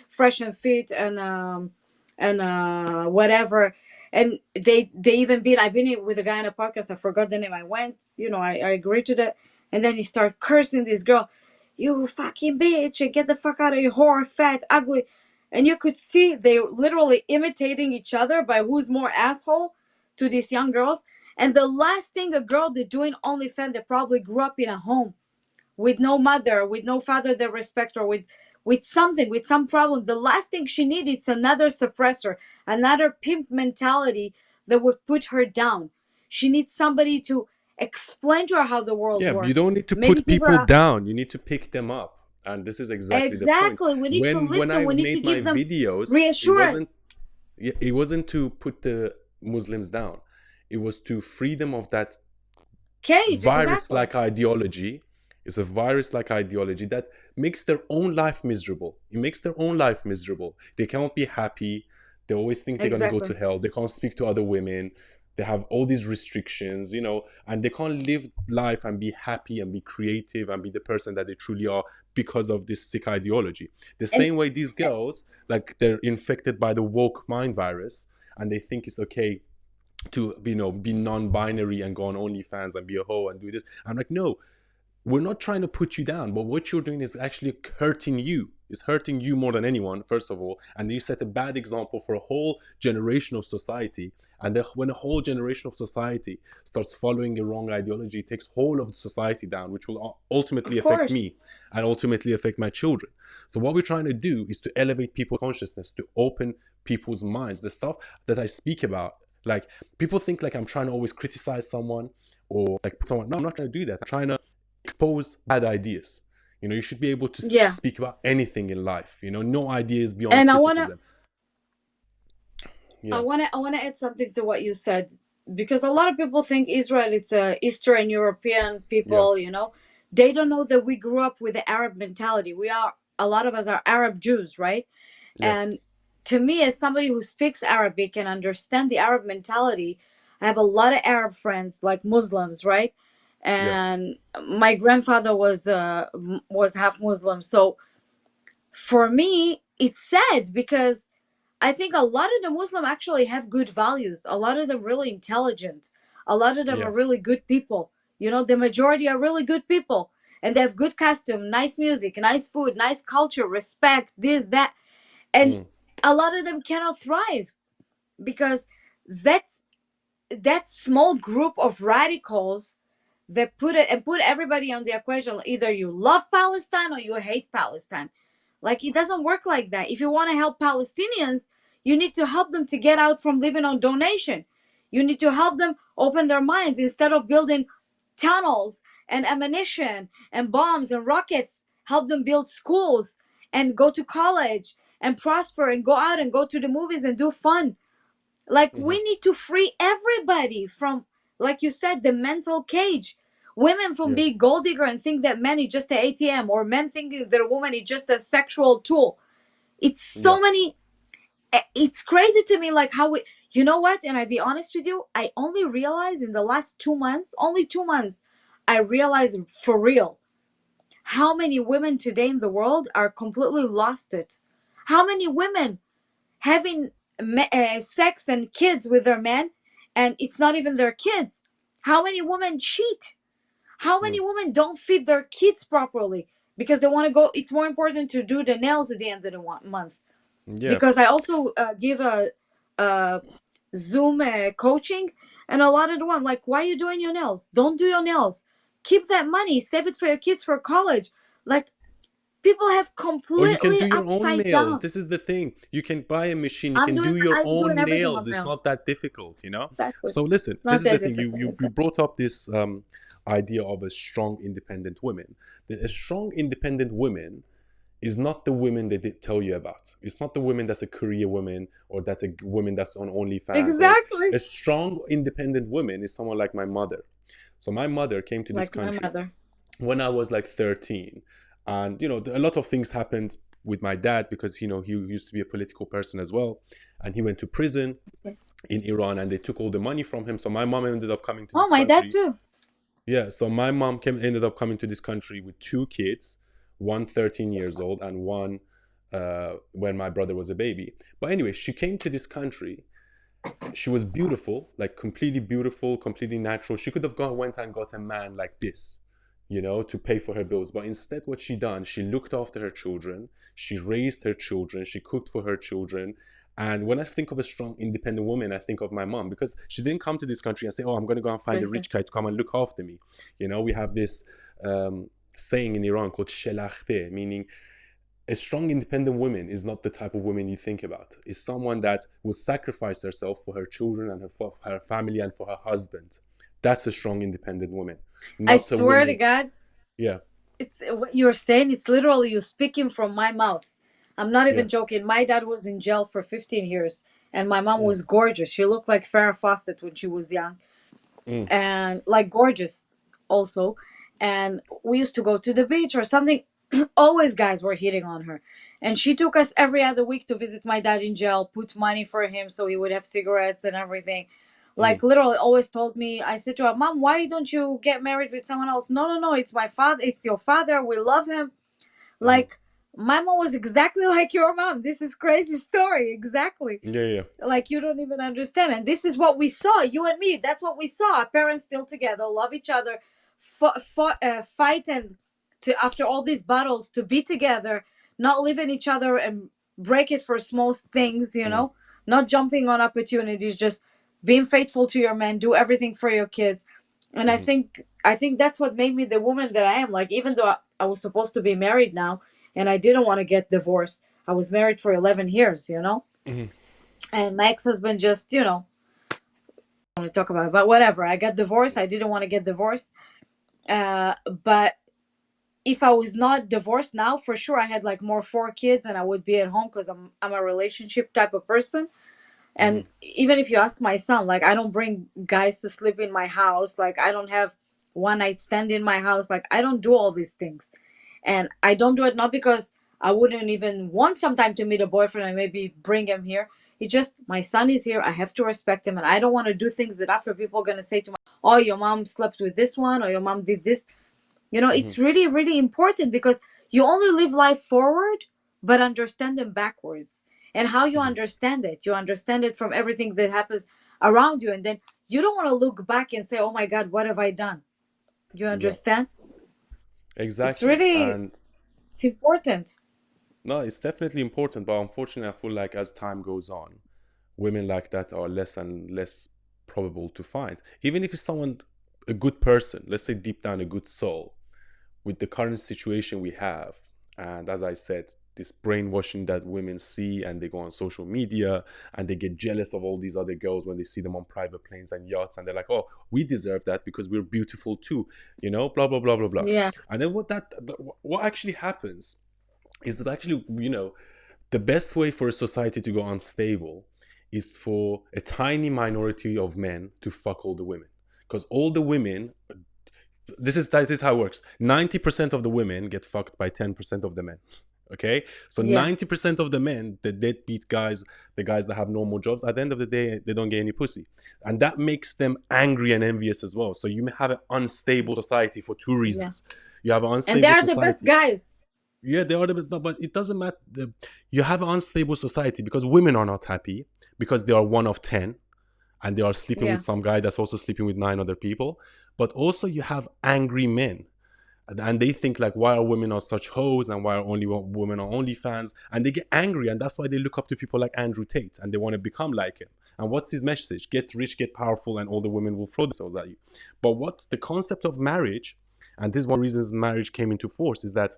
Fresh and Fit and whatever. And they even been. I've been with a guy in a podcast. I forgot the name. I went, I agreed to that, and then he started cursing this girl, "You fucking bitch, and get the fuck out of here, whore, fat, ugly." And you could see they literally imitating each other by who's more asshole to these young girls. And the last thing a girl that doing OnlyFans that probably grew up in a home with no mother, with no father that respect her, with something, with some problem, the last thing she needs is another suppressor, another pimp mentality that would put her down. She needs somebody to explain to her how the world Yeah, you works. don't need to Maybe put give her people a, down. You need to pick them up. And this is exactly the point. exactly. We need to lift When them. I We need to made my give them videos, reassurance. it wasn't to put the Muslims down. It was to free them of that Cage, virus-like exactly. ideology. It's a virus-like ideology that makes their own life miserable. It makes their own life miserable. They cannot be happy. They always think they're going to go Exactly. to hell. They can't speak to other women. They have all these restrictions, and they can't live life and be happy and be creative and be the person that they truly are because of this sick ideology. The same way these girls, like, they're infected by the woke mind virus, and they think it's okay to be non-binary and go on OnlyFans and be a hoe and do this. I'm like, no, we're not trying to put you down, but what you're doing is actually hurting you. It's hurting you more than anyone, first of all, and you set a bad example for a whole generation of society. And when a whole generation of society starts following a wrong ideology, it takes whole of the society down, which will ultimately Of affect course. me and ultimately affect my children. So what we're trying to do is to elevate people's consciousness, to open people's minds. The stuff that I speak about, like, people think like I'm trying to always criticize someone or like someone. No, I'm not trying to do that. I'm trying to expose bad ideas. You should be able to Yeah. speak about anything in life. No idea is beyond And criticism. I wanna add something to what you said, because a lot of people think Israel it's a Eastern European people. They don't know that we grew up with the Arab mentality. A lot of us are Arab Jews, right? Yeah. And to me, as somebody who speaks Arabic and understand the Arab mentality, I have a lot of Arab friends, like Muslims, right? And my grandfather was half Muslim, so for me, it's sad because I think a lot of the Muslim actually have good values. A lot of them really intelligent. A lot of them Yeah. are really good people. The majority are really good people, and they have good costume, nice music, nice food, nice culture, respect, this, that. And a lot of them cannot thrive because that small group of radicals that put everybody on the equation. Either you love Palestine or you hate Palestine. Like, it doesn't work like that. If you want to help Palestinians, you need to help them to get out from living on donation. You need to help them open their minds instead of building tunnels and ammunition and bombs and rockets. Help them build schools and go to college and prosper and go out and go to the movies and do fun. Like, we need to free everybody from, like you said, the mental cage. Women from being gold digger and think that men is just an ATM, or men think that a woman is just a sexual tool. It's so many. It's crazy to me, like how we. You know what? And I be honest with you, I only realized in the last 2 months, only 2 months, I realized for real how many women today in the world are completely lost it. How many women having sex and kids with their men, and it's not even their kids. How many women cheat? How many women don't feed their kids properly because they want to go? It's more important to do the nails at the end of the month. Yeah. Because I also give a Zoom coaching, and a lot of them, I'm like, why are you doing your nails? Don't do your nails. keep that money, save it for your kids for college. Like, people have Or you can completely do your own upside nails. down. This is the thing. You can buy a machine. You can do your I'm doing own everything on nails. my It's own. not that difficult, you know? Exactly. So listen, It's not this is that the thing. difficult, You exactly. brought up this idea of a strong, independent woman. A strong, independent woman is not the women they did tell you about. It's not the woman that's a career woman or that's a woman that's on OnlyFans. Exactly. A strong, independent woman is someone like my mother. So my mother came to this Like my country mother. when I was like 13. And, you know, a lot of things happened with my dad because, you know, he used to be a political person as well. And he went to prison in Iran and they took all the money from him. So my mom ended up coming to this Oh, my country. dad too. Yeah, so my mom ended up coming to this country with 2 kids, one 13 years old and one when my brother was a baby. But anyway, she came to this country. She was beautiful, like completely beautiful, completely natural. She could have went and got a man like this, you know, to pay for her bills. But instead, what she done, she looked after her children. She raised her children. She cooked for her children. And when I think of a strong, independent woman, I think of my mom because she didn't come to this country and say, oh, I'm going to go and find a rich guy to come and look after me. You know, we have this saying in Iran called shelachte, meaning a strong, independent woman is not the type of woman you think about. It's someone that will sacrifice herself for her children and for her family and for her husband. That's a strong, independent woman. I swear to God. Yeah. It's what you're saying. It's literally you speaking from my mouth. I'm not even joking. My dad was in jail for 15 years, and my mom was gorgeous. She looked like Farrah Fawcett when she was young, and like gorgeous also. And we used to go to the beach or something. Always guys were hitting on her, and she took us every other week to visit my dad in jail, put money for him so he would have cigarettes and everything. Like literally always told me, I said to her, Mom, why don't you get married with someone else? No, it's my father. It's your father. We love him. Like, my mom was exactly like your mom. This is crazy story. Exactly. Yeah. Like, you don't even understand. And this is what we saw, you and me. That's what we saw. Our parents still together, love each other, fight and after all these battles to be together, not leaving each other and break it for small things, you know, not jumping on opportunities, just being faithful to your man, do everything for your kids. And I think that's what made me the woman that I am. Like, even though I was supposed to be married now and I didn't want to get divorced, I was married for 11 years, you know? And my ex-husband just, you know, I don't want to talk about it, but whatever. I got divorced. I didn't want to get divorced. But if I was not divorced now, for sure I had like 4 kids and I would be at home because I'm a relationship type of person. And even if you ask my son, like, I don't bring guys to sleep in my house. Like, I don't have one night stand in my house. Like, I don't do all these things. And I don't do it not because I wouldn't even want sometime to meet a boyfriend and maybe bring him here. It's just my son is here. I have to respect him. And I don't want to do things that after people are going to say to me, oh, your mom slept with this one or your mom did this. You know, it's really, really important because you only live life forward, but understand them backwards. And how you understand it. You understand it from everything that happened around you. And then you don't want to look back and say, oh my God, what have I done? You understand? Exactly. It's really, and it's important. no, it's definitely important. But unfortunately, I feel like as time goes on, women like that are less and less probable to find. Even if it's someone, a good person, let's say deep down a good soul, with the current situation we have. And as I said, this brainwashing that women see, and they go on social media and they get jealous of all these other girls when they see them on private planes and yachts, and they're like, oh, we deserve that because we're beautiful too, you know, blah blah blah blah blah. Yeah. And then what actually happens is that actually, you know, the best way for a society to go unstable is for a tiny minority of men to fuck all the women, because all the women, this is how it works. 90% of the women get fucked by 10% of the men. Okay, so 90% of the men, the deadbeat guys, the guys that have normal jobs, at the end of the day, they don't get any pussy. And that makes them angry and envious as well. So you may have an unstable society for 2 reasons. You have an unstable society. And they are the best guys. Yeah, they are the best, but it doesn't matter. You have an unstable society because women are not happy because they are 1 of 10 and they are sleeping with some guy that's also sleeping with 9 other people. But also you have angry men. And they think like, why are women are such hoes and why are only women on OnlyFans? And they get angry, and that's why they look up to people like Andrew Tate and they want to become like him. And what's his message? Get rich, get powerful, and all the women will throw themselves at you. But what the concept of marriage And this is one of the reasons marriage came into force, is that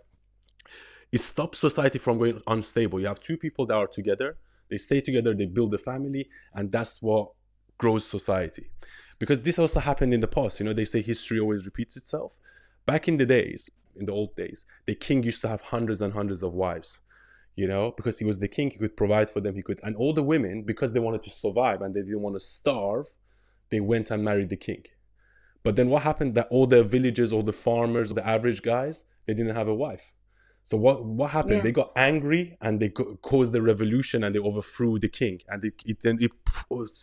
it stops society from going unstable. You have two people that are together, they stay together, they build a family, and that's what grows society. Because this also happened in the past. You know, they say history always repeats itself. Back in the days, in the old days, the king used to have hundreds and hundreds of wives, you know, because he was the king, he could provide for them, and all the women, because they wanted to survive and they didn't want to starve, they went and married the king. But then what happened, that all the villagers, all the farmers, the average guys, they didn't have a wife. So what happened? Yeah. They got angry and they caused the revolution and they overthrew the king, and it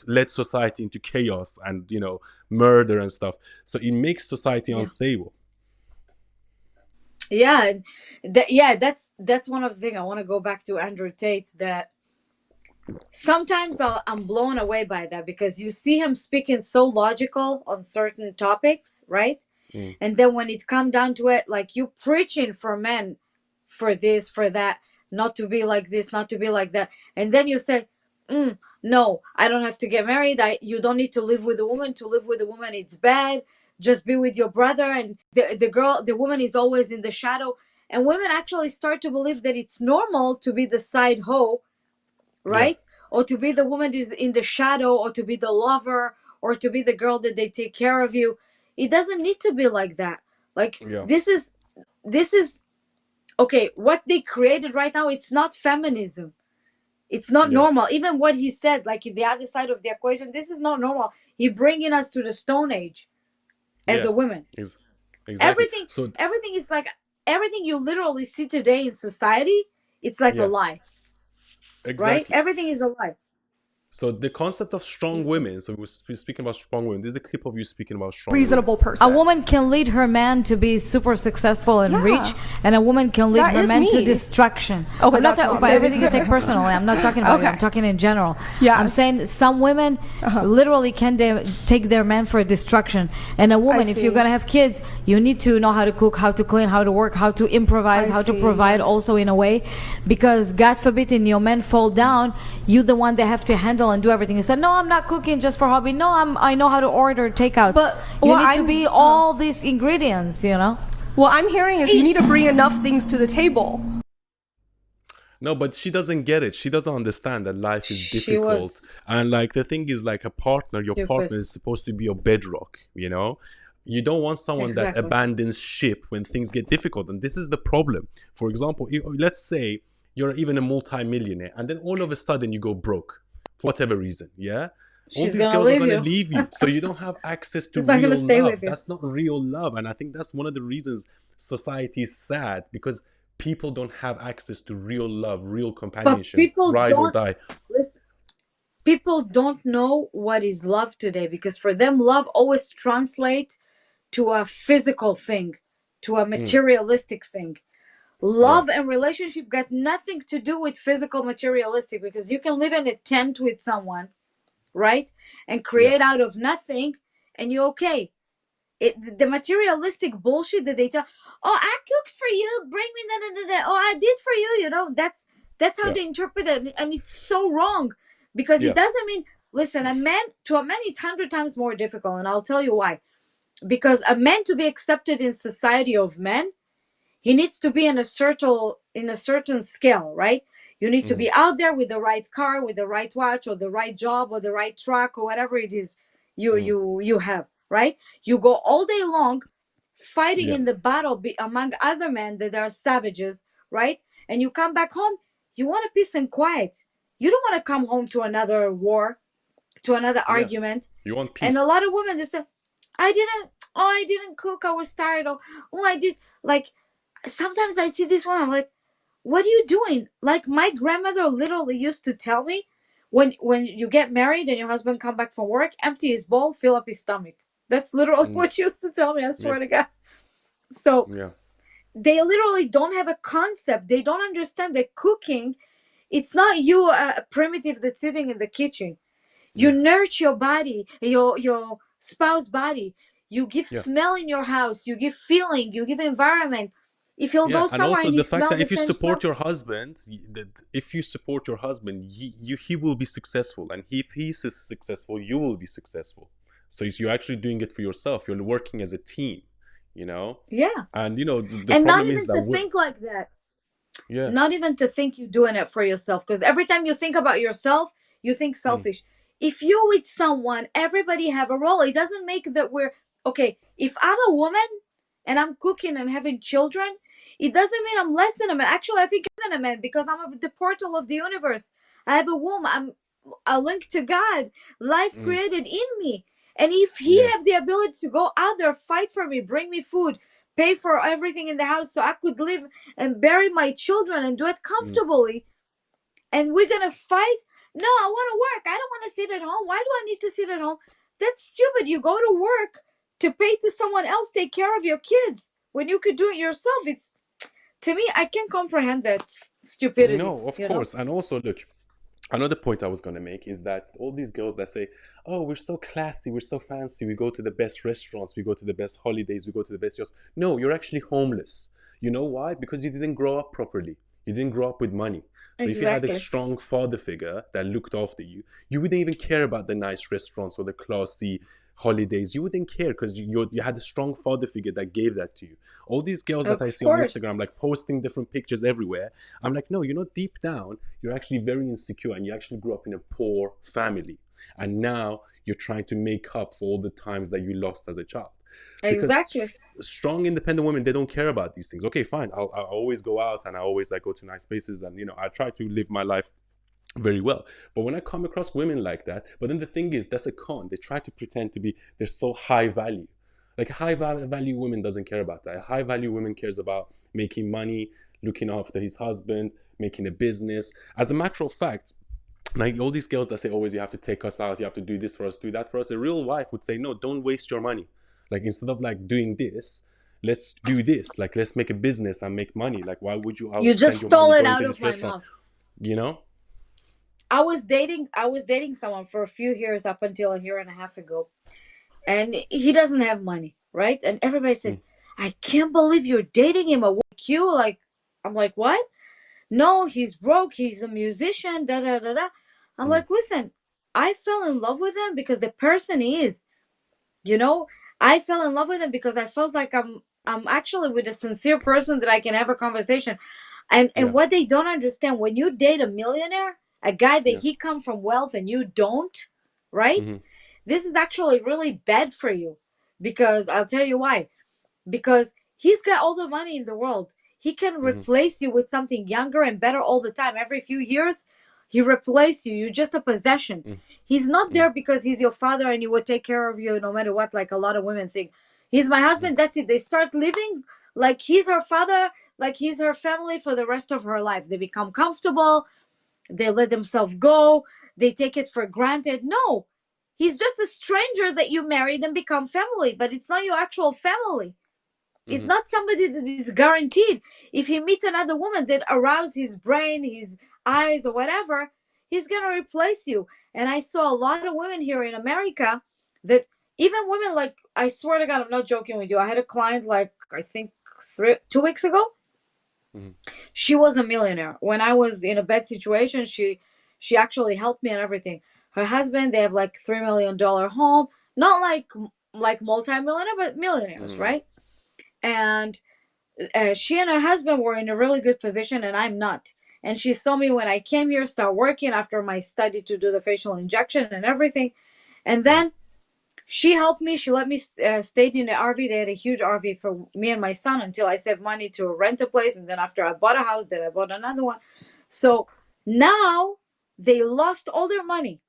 led society into chaos and, you know, murder and stuff. So it makes society unstable. Yeah, that's one of the things I want to go back to Andrew Tate's, that sometimes I'm blown away by that, because you see him speaking so logical on certain topics, right? And then when it come down to it, like, you preaching for men, for this, for that, not to be like this, not to be like that, and then you say, no, I don't have to get married, you don't need to live with a woman. To live with a woman, it's bad. Just be with your brother. And the woman is always in the shadow, and women actually start to believe that it's normal to be the side hoe, right? Or to be the woman who's in the shadow, or to be the lover, or to be the girl that they take care of you. It doesn't need to be like that. Like, this is okay, what they created right now, it's not feminism. It's not normal. Even what he said, like, the other side of the equation, this is not normal. He bringing us to the Stone Age as a woman. Exactly. Everything is like, everything you literally see today in society, it's like a lie. Exactly. Right? Everything is a lie. So the concept of strong women, so we're speaking about strong women. There's a clip of you speaking about strong reasonable women. person. A woman can lead her man to be super successful and rich, and a woman can lead her man to destruction. Okay, I'm not talking about everything you take personally. I'm not talking about you. I'm talking in general. Yeah. I'm saying some women literally can take their man for destruction. And a woman, if you're going to have kids, you need to know how to cook, how to clean, how to work, how to improvise, how to provide also in a way. Because God forbid, and your men fall down, you the one that have to handle and do everything. You said, no, I'm not cooking just for hobby. No, I know how to order takeout. But you need to be all these ingredients, you know. What I'm hearing is you need to bring enough things to the table. No, but she doesn't get it. She doesn't understand that life is difficult. And like, the thing is, like, your partner is supposed to be your bedrock, you know. You don't want someone that abandons ship when things get difficult. And this is the problem. For example, let's say you're even a multi-millionaire, and then all of a sudden you go broke. For whatever reason, all these girls are going to leave you, so you don't have access to real love. That's not real love. And I think that's one of the reasons society is sad, because people don't have access to real love, real companionship, ride or die. Listen, people don't know what is love today, because for them, love always translates to a physical thing, to a materialistic thing. Love and relationship got nothing to do with physical materialistic, because you can live in a tent with someone, right? And create out of nothing, and you're okay. The materialistic bullshit that they tell, oh, I cooked for you, bring me that. Oh, I did for you, you know, that's how they interpret it. And it's so wrong, because it doesn't mean, listen, a man, it's 100 times more difficult. And I'll tell you why. Because a man, to be accepted in society of men, he needs to be in a certain scale, right? You need to be out there with the right car, with the right watch, or the right job, or the right truck, or whatever it is you have, right? You go all day long fighting in the battle among other men that are savages, right? And you come back home, you want a peace and quiet. You don't want to come home to another war, to another argument. You want peace. And a lot of women, they say, I didn't cook, I was tired. Oh, I did. Like, sometimes I see this one, I'm like, what are you doing? Like, my grandmother literally used to tell me, when you get married and your husband come back from work, empty his bowl, fill up his stomach. That's literally what she used to tell me, I swear to God. So they literally don't have a concept. They don't understand that cooking, it's not you, a primitive that's sitting in the kitchen. You nurture your body, your spouse body. You give smell in your house. You give feeling. You give environment. If you'll go somewhere, and also the fact that if you support your husband, he will be successful, and if he's successful, you will be successful. So you're actually doing it for yourself. You're working as a team. you know. Yeah. And you know, the And not problem even is that to think like that. yeah. Not even to think you're doing it for yourself, because every time you think about yourself, you think selfish. If you're with someone, everybody have a role. It doesn't make that we're okay. If I'm a woman and I'm cooking and having children, it doesn't mean I'm less than a man. Actually, I think I'm than a man, because I'm the portal of the universe. I have a womb. I'm a link to God. Life created in me. And if he Yeah. have the ability to go out there, fight for me, bring me food, pay for everything in the house so I could live and bury my children and do it comfortably, and we're gonna fight? No, I want to work. I don't want to sit at home. Why do I need to sit at home? That's stupid. You go to work to pay to someone else take care of your kids when you could do it yourself. It's, to me, I can't comprehend that stupidity. No, of course. And also, look, another point I was going to make is that all these girls that say, oh, we're so classy, we're so fancy, we go to the best restaurants, we go to the best holidays, we go to the best yachts. No, you're actually homeless. You know why? Because you didn't grow up properly. You didn't grow up with money. So if you had a strong father figure that looked after you, you wouldn't even care about the nice restaurants or the classy holidays. You wouldn't care because you had a strong father figure that gave that to you. All these girls that I see on Instagram, like posting different pictures everywhere, I'm like, no, you're not deep down. You're actually very insecure, and you actually grew up in a poor family. And now you're trying to make up for all the times that you lost as a child. Exactly. Because strong, independent women, they don't care about these things. Okay, fine. I'll always go out, and I always like go to nice places, and you know, I try to live my life very well. But when I come across women like that, but then the thing is, that's a con. They try to pretend to be, they're so high value. Like high value women doesn't care about that. High value women cares about making money, looking after his husband, making a business. As a matter of fact, like all these girls that say always, you have to take us out, you have to do this for us, do that for us, a real wife would say, no, don't waste your money. Like instead of like doing this, let's do this. Like let's make a business and make money. Like why would you? You just stole it out of my mouth. You know. I was dating someone for a few years up until a year and a half ago, and he doesn't have money, right? And everybody said, I can't believe you're dating him. A you like, I'm like, what? No, he's broke. He's a musician. Da da da da. I'm like, listen, I fell in love with him because the person is, you know, I fell in love with him because I felt like I'm actually with a sincere person that I can have a conversation. And what they don't understand, when you date a millionaire, a guy that he come from wealth and you don't, right? This is actually really bad for you, because I'll tell you why. Because he's got all the money in the world. He can replace you with something younger and better all the time. Every few years, he replaces you. You're just a possession. He's not there because he's your father and he will take care of you no matter what, like a lot of women think. He's my husband, that's it. They start living like he's her father, like he's her family for the rest of her life. They become comfortable. They let themselves go. They take it for granted. No, he's just a stranger that you married and become family, but it's not your actual family. It's not somebody that is guaranteed. If he meets another woman that arouses his brain, his eyes, or whatever, he's going to replace you. And I saw a lot of women here in America that, even women like, I swear to God, I'm not joking with you. I had a client like, I think 2 weeks ago. She was a millionaire. When I was in a bad situation, she actually helped me and everything. Her husband, they have like $3 million home. Not like multi-millionaire, but millionaires, right? And she and her husband were in a really good position, and I'm not. And she saw me when I came here, start working after my study to do the facial injection and everything. And then she helped me. She let me stay in the RV. They had a huge RV for me and my son until I saved money to rent a place. And then after I bought a house, then I bought another one. So now they lost all their money,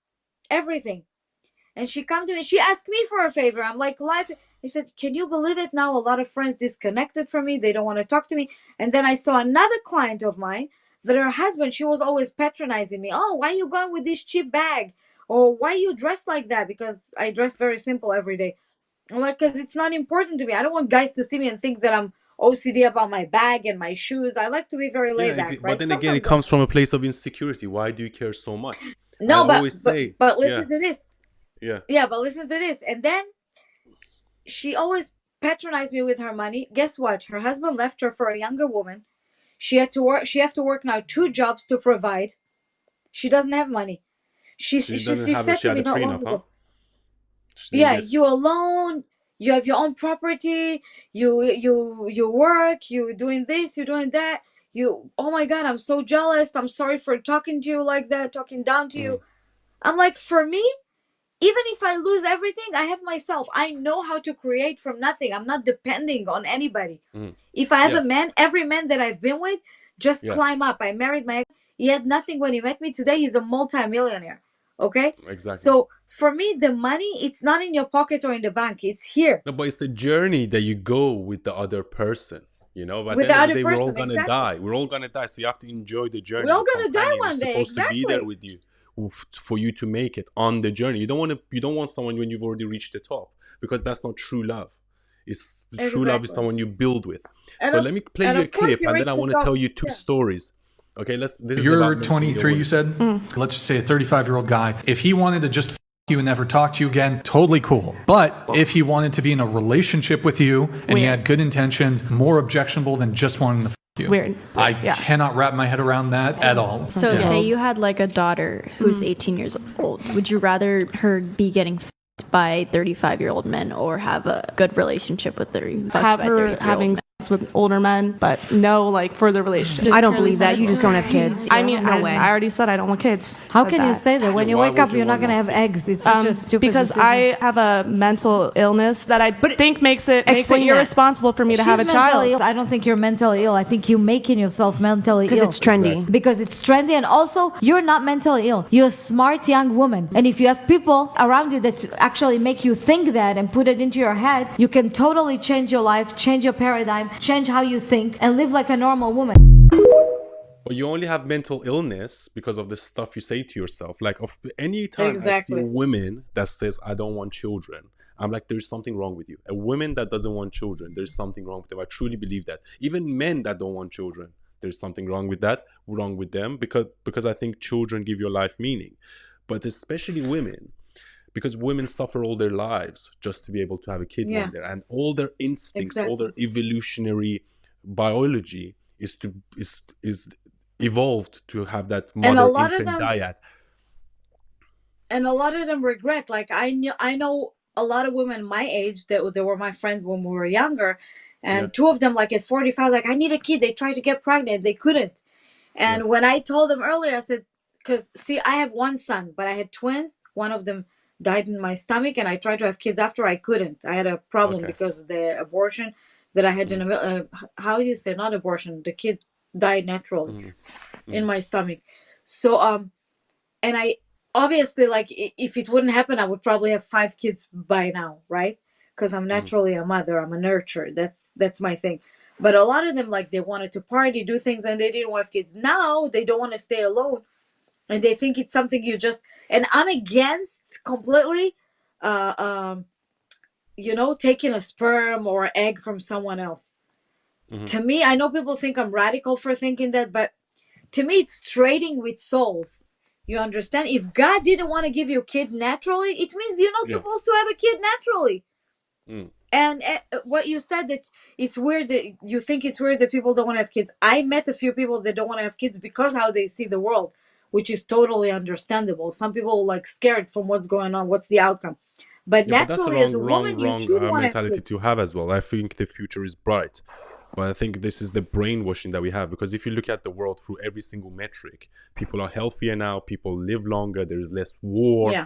everything. And she come to me. She asked me for a favor. I'm like, life. She said, can you believe it now? A lot of friends disconnected from me. They don't want to talk to me. And then I saw another client of mine that her husband, she was always patronizing me. Oh, why are you going with this cheap bag? Or why you dress like that? Because I dress very simple every day. I'm like, because it's not important to me. I don't want guys to see me and think that I'm OCD about my bag and my shoes. I like to be very laid back. But then again, it comes from a place of insecurity. Why do you care so much? No, but listen to this. Yeah, but listen to this. And then she always patronized me with her money. Guess what? Her husband left her for a younger woman. She have to work now 2 jobs to provide. She doesn't have money. She said to me not long ago, yeah, you you have your own property, you work, you're doing this, you're doing that. Oh my God, I'm so jealous. I'm sorry for talking to you like that, talking down to you. I'm like, for me, even if I lose everything, I have myself. I know how to create from nothing. I'm not depending on anybody. If I have a man, every man that I've been with, just climb up. I married my ex. He had nothing when he met me. Today, he's a multi-millionaire. Okay? Exactly. So for me, the money, it's not in your pocket or in the bank. It's here. No, but it's the journey that you go with the other person. You know, but With at the the end of other the day, we're all person, gonna die. We're all gonna die. So you have to enjoy the journey. We're all The gonna die companion one is day. supposed to be there Exactly. with you for you to make it on the journey. You don't want someone when you've already reached the top, because that's not true love. It's true love is Exactly. someone you build with. And So of- let me play and you a of course clip, you and reach then I the want to top. tell you two Yeah. stories. Okay, this is You're about 23, you said? Let's just say a 35-year-old guy. If he wanted to just you and never talk to you again, totally cool. But if he wanted to be in a relationship with you and he had good intentions, more objectionable than just wanting to you. Weird. I cannot wrap my head around that at all. So say you had like a daughter who's 18 years old. Would you rather her be getting f***ed by 35-year-old men or have a good relationship with 35 Have by her 30-year-old having men? sex with older men, but no like further relationship. I don't believe that. You just don't have kids. I mean, No way. I already said I don't want kids. How Said can you that. say that? When you Why wake up, would you you're not want going to not have eggs. It's such a stupid Because decision. I have a mental illness that I think makes it Explain that. irresponsible for me to have a She's mentally child. ill. I don't think you're mentally ill. I think you're making yourself mentally ill. Because it's trendy. Exactly. Because it's trendy, and also you're not mentally ill. You're a smart young woman, and if you have people around you that actually make you think that and put it into your head, you can totally change your life, change your paradigm, change how you think, and live like a normal woman. But you only have mental illness because of the stuff you say to yourself. Like, of any time I see Exactly. a woman that says, I don't want children, I'm like, there's something wrong with you. A woman that doesn't want children, there's something wrong with them. I truly believe that. Even men that don't want children, there's something wrong with them, because I think children give your life meaning. But especially women, because women suffer all their lives just to be able to have a kid one day. And all their instincts, all their evolutionary biology is evolved to have that mother-infant dyad. And a lot of them regret. Like I know a lot of women my age that they were my friends when we were younger, and two of them, like at 45, like, I need a kid. They tried to get pregnant, they couldn't. And when I told them earlier, I said, because see, I have one son, but I had twins. One of them died in my stomach, and I tried to have kids after. I couldn't. I had a problem because of the abortion that I had in the how do you say, not abortion, the kid died naturally in my stomach. So and I obviously, like, if it wouldn't happen, I would probably have 5 kids by now, right? Because I'm naturally a mother, I'm a nurturer. That's my thing. But a lot of them, like, they wanted to party, do things, and they didn't want kids. Now they don't want to stay alone, and they think it's something you just. And I'm against completely taking a sperm or egg from someone else. To me, I know people think I'm radical for thinking that, but to me, it's trading with souls. You understand? If God didn't want to give you a kid naturally, it means you're not supposed to have a kid naturally. And what you said, that it's weird that you think it's weird that people don't want to have kids. I met a few people that don't want to have kids because how they see the world, which is totally understandable. Some people are, like, scared from what's going on, what's the outcome. But naturally, that's as a woman, you should want to have mentality kids. to have as well. I think the future is bright. But I think this is the brainwashing that we have, because if you look at the world through every single metric, people are healthier now, people live longer, there is less war.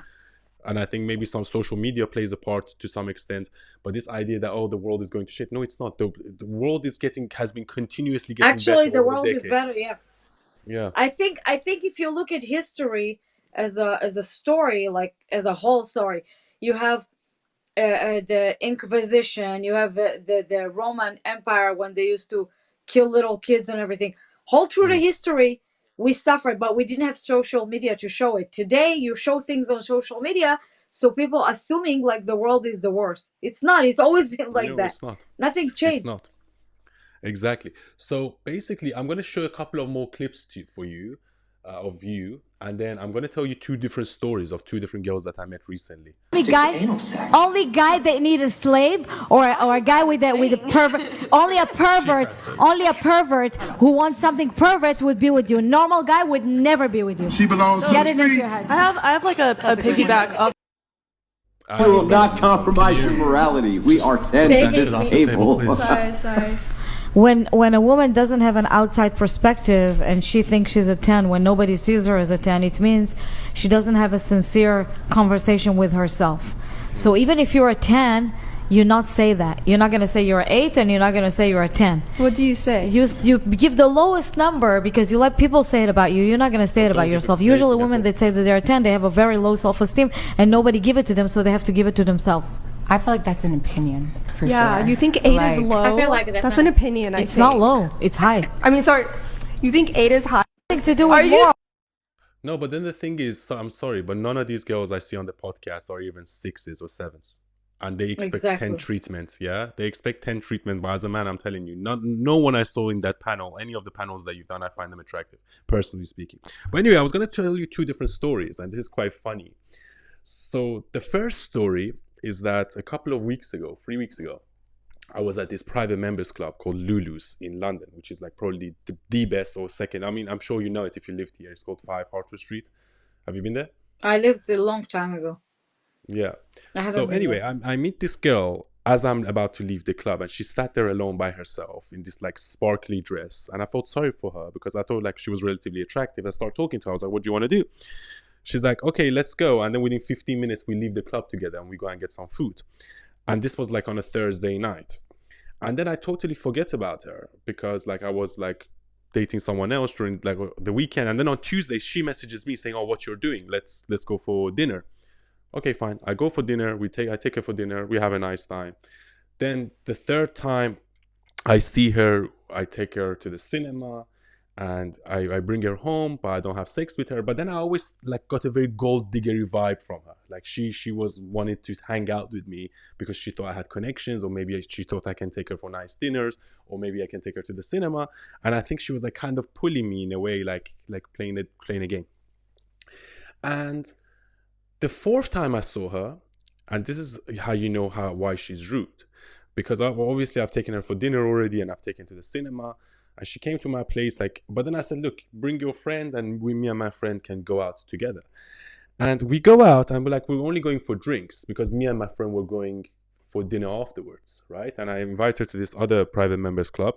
And I think maybe some social media plays a part to some extent. But this idea that, the world is going to shit, no, it's not. The world has been continuously getting better. Actually, the over world is better, Yeah. I think if you look at history as a story, like as a whole story, you have the Inquisition, you have the Roman Empire when they used to kill little kids and everything. Whole through the history, we suffered, but we didn't have social media to show it. Today, you show things on social media, so people assuming like the world is the worst. It's not. It's always been like that. It's not. Nothing changed. It's not. Exactly. So basically, I'm going to show a couple of more clips for you, of you, and then I'm going to tell you 2 different stories of 2 different girls that I met recently. Only guy that need a slave, or a guy with a pervert. Only a pervert who wants something pervert would be with you. Normal guy would never be with you. She belongs to Get the it into streets. your head. I have like a piggyback of I We will don't not know. compromise your morality. We are 10 at this table. Sorry. When a woman doesn't have an outside perspective and she thinks she's a 10 when nobody sees her as a 10, it means she doesn't have a sincere conversation with herself. So even if you're a 10, you not say that. You're not going to say you're an 8 and you're not going to say you're a 10. What do you say? You give the lowest number because you let people say it about you. You're not going to say it about yourself. Usually women that say that they're a 10, they have a very low self-esteem and nobody give it to them, so they have to give it to themselves. I feel like that's an opinion, for Yeah, sure. you think 8 is low? I feel like that's an opinion, I It's think. not low. It's high. I mean, sorry. You think 8 is high? To do with more. No, but then the thing is, so I'm sorry, but none of these girls I see on the podcast are even 6s or 7s. And they expect 10 treatment, yeah? They expect 10 treatment, but as a man, I'm telling you, no one I saw in that panel, any of the panels that you've done, I find them attractive, personally speaking. But anyway, I was going to tell you 2 different stories, and this is quite funny. So the first story is that a couple of weeks ago, 3 weeks ago, I was at this private members club called Lulu's in London, which is like probably the best or second. I mean, I'm sure you know it if you lived here. It's called 5 Hartford Street. Have you been there? I lived a long time ago. Yeah. I haven't So been anyway, there. I meet this girl as I'm about to leave the club, and she sat there alone by herself in this like sparkly dress. And I felt sorry for her because I thought like she was relatively attractive. I started talking to her. I was like, what do you want to do? She's like, okay, let's go. And then within 15 minutes, we leave the club together and we go and get some food. And this was like on a Thursday night. And then I totally forget about her because like I was like dating someone else during like the weekend. And then on Tuesday, she messages me saying, oh, what you're doing? Let's go for dinner. Okay, fine. I go for dinner. I take her for dinner. We have a nice time. Then the third time I see her, I take her to the cinema and I bring her home, but I don't have sex with her. But then I always like got a very gold diggery vibe from her. Like she was wanted to hang out with me because she thought I had connections, or maybe she thought I can take her for nice dinners, or maybe I can take her to the cinema. And I think she was like kind of pulling me in a way, like playing a game. And the fourth time I saw her, and this is how you know why she's rude, because obviously I've taken her for dinner already and I've taken her to the cinema, and she came to my place but then I said, look, bring your friend and me and my friend can go out together. And we go out and we're only going for drinks because me and my friend were going for dinner afterwards, right? And I invite her to this other private members club.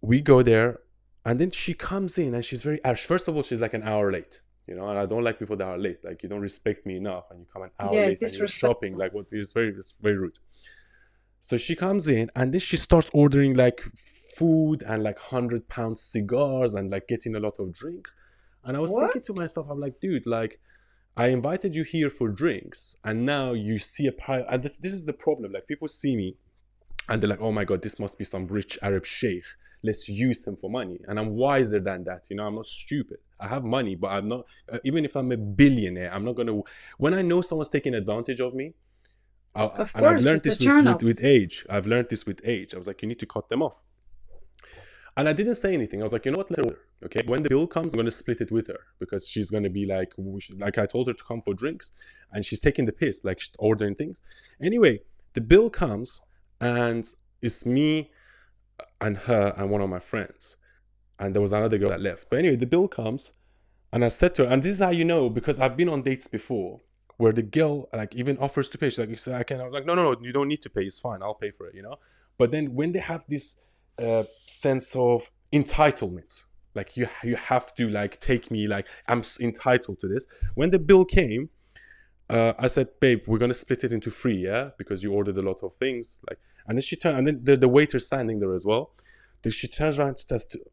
We go there and then she comes in and she's first of all, she's like an hour late. You know, and I don't like people that are late. Like, you don't respect me enough, and you come an hour late and you're shopping. Like, it's very rude. So she comes in, and then she starts ordering like food and like 100-pound cigars and like getting a lot of drinks. And I was thinking to myself, I'm like, dude, like, I invited you here for drinks, and now you see and this is the problem. Like, people see me, and they're like, oh my god, this must be some rich Arab sheikh. Let's use him for money. And I'm wiser than that. You know, I'm not stupid. I have money, but I'm not, even if I'm a billionaire, I'm not going to, when I know someone's taking advantage of me, and I've learned this with age. I've learned this with age. I was like, you need to cut them off. And I didn't say anything. I was like, you know what, let her, okay? When the bill comes, I'm going to split it with her because she's going to be like I told her to come for drinks and she's taking the piss, like she's ordering things. Anyway, the bill comes and it's me and her and one of my friends, and there was another girl that left. But anyway, the bill comes and I said to her, and this is how you know, because I've been on dates before where the girl like even offers to pay. She's like, you say I can. I was like, no, you don't need to pay, it's fine, I'll pay for it, you know. But then when they have this sense of entitlement, like you have to like take me, like I'm entitled to this. When the bill came, I said, babe, we're gonna split it into 3, yeah, because you ordered a lot of things. Like, and then she turned, and then the waiter's standing there as well. Then she turns around,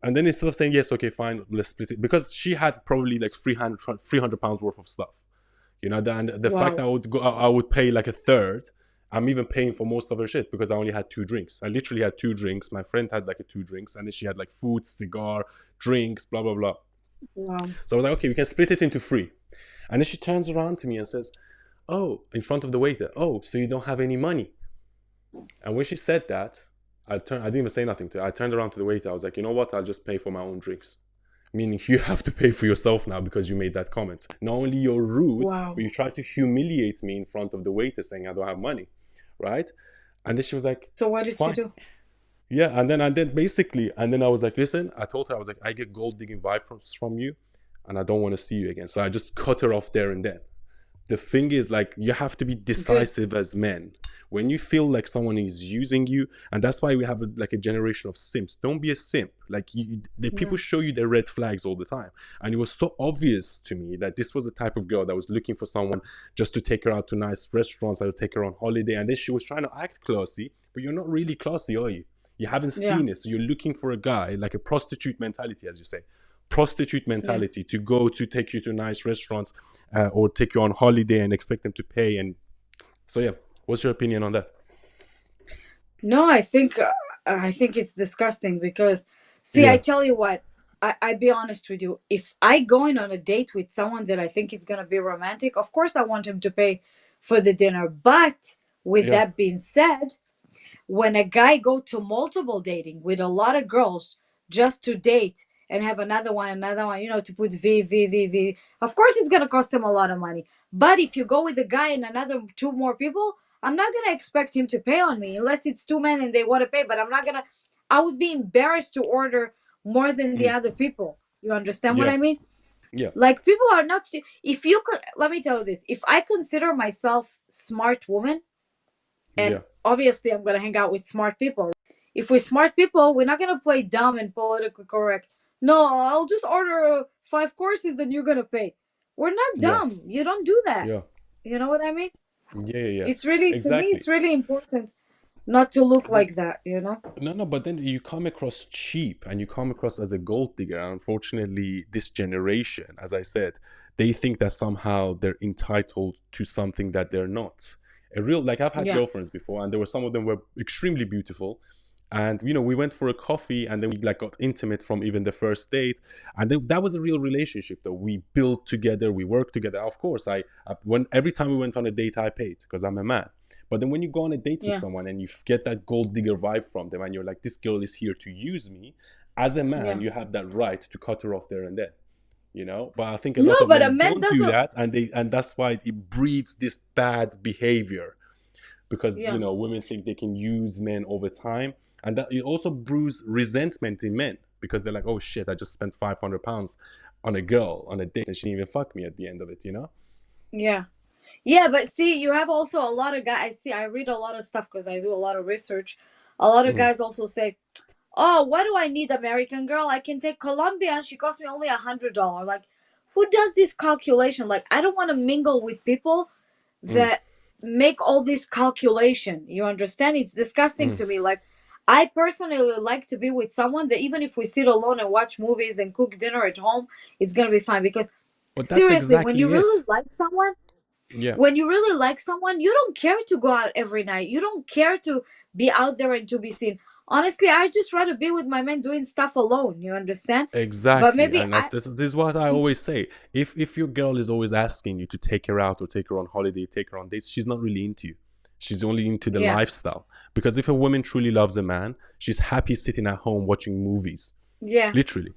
and then instead of saying yes, okay, fine, let's split it, because she had probably like 300 pounds worth of stuff, you know. And the fact that I would pay like a third. I'm even paying for most of her shit because I only had 2 drinks. I literally had 2 drinks. My friend had like 2 drinks, and then she had like food, cigar, drinks, blah blah blah. Wow. So I was like, okay, we can split it into 3. And then she turns around to me and says, oh, in front of the waiter, oh, so you don't have any money? And when she said that, I didn't even say nothing to her. I turned around to the waiter. I was like, you know what? I'll just pay for my own drinks. Meaning you have to pay for yourself now because you made that comment. Not only you're rude, but you tried to humiliate me in front of the waiter saying I don't have money, right? And then she was like, so what did you do? Yeah, and then basically, and then I was like, listen, I told her, I was like, I get gold digging vibes from you, and I don't want to see you again. So I just cut her off there and then. the thing is, like, you have to be decisive as men. When you feel like someone is using you, and that's why we have like a generation of simps. Don't be a simp. Like, the people show you their red flags all the time. And it was so obvious to me that this was the type of girl that was looking for someone just to take her out to nice restaurants, or to take her on holiday. And then she was trying to act classy, but you're not really classy, are you? You haven't seen it. So you're looking for a guy, like a prostitute mentality, as you say. Prostitute mentality, to go to take you to nice restaurants or take you on holiday and expect them to pay. And so, yeah. What's your opinion on that? No, I think it's disgusting because, see, I tell you what, I be honest with you. If I going on a date with someone that I think it's gonna be romantic, of course I want him to pay for the dinner. But with that being said, when a guy go to multiple dating with a lot of girls just to date and have another one, to put V, of course it's gonna cost him a lot of money. But if you go with a guy and another 2 more people, I'm not going to expect him to pay on me unless it's 2 men and they want to pay. But I would be embarrassed to order more than the other people. You understand what I mean? Yeah. Like, people are not, if you could, let me tell you this. If I consider myself smart woman, and obviously I'm going to hang out with smart people. If we're smart people, we're not going to play dumb and politically correct. No, I'll just order 5 courses and you're going to pay. We're not dumb. You don't do that. Yeah. You know what I mean? Yeah. It's really, to me, it's really important not to look like that, No, but then you come across cheap and you come across as a gold digger. And unfortunately, this generation, as I said, they think that somehow they're entitled to something that they're not. Like, I've had girlfriends before, and there were some of them were extremely beautiful. And, we went for a coffee, and then we like got intimate from even the first date. And that was a real relationship, though. We built together, we worked together. Of course, every time we went on a date, I paid because I'm a man. But then when you go on a date with someone and you get that gold digger vibe from them, and you're like, this girl is here to use me, as a man, you have that right to cut her off there and then. But I think a lot of men don't do that, and that's why it breeds this bad behavior, because women think they can use men over time. And that it also brews resentment in men, because they're like, oh shit, I just spent £500 on a girl on a date and she didn't even fuck me at the end of it, Yeah, but see, you have also a lot of guys. I read a lot of stuff because I do a lot of research. A lot of guys also say, oh, why do I need American girl? I can take Colombia and she cost me only $100. Like, who does this calculation? Like, I don't want to mingle with people that make all this calculation. You understand? It's disgusting to me. Like, I personally like to be with someone that even if we sit alone and watch movies and cook dinner at home, it's going to be fine. Because seriously, when you really like someone, when you really like someone, you don't care to go out every night. You don't care to be out there and to be seen. Honestly, I just rather be with my man doing stuff alone. You understand? Exactly. But maybe and this is what I always say. If your girl is always asking you to take her out or take her on holiday, take her on dates, she's not really into you. She's only into the lifestyle. Because if a woman truly loves a man, she's happy sitting at home watching movies. Yeah. Literally.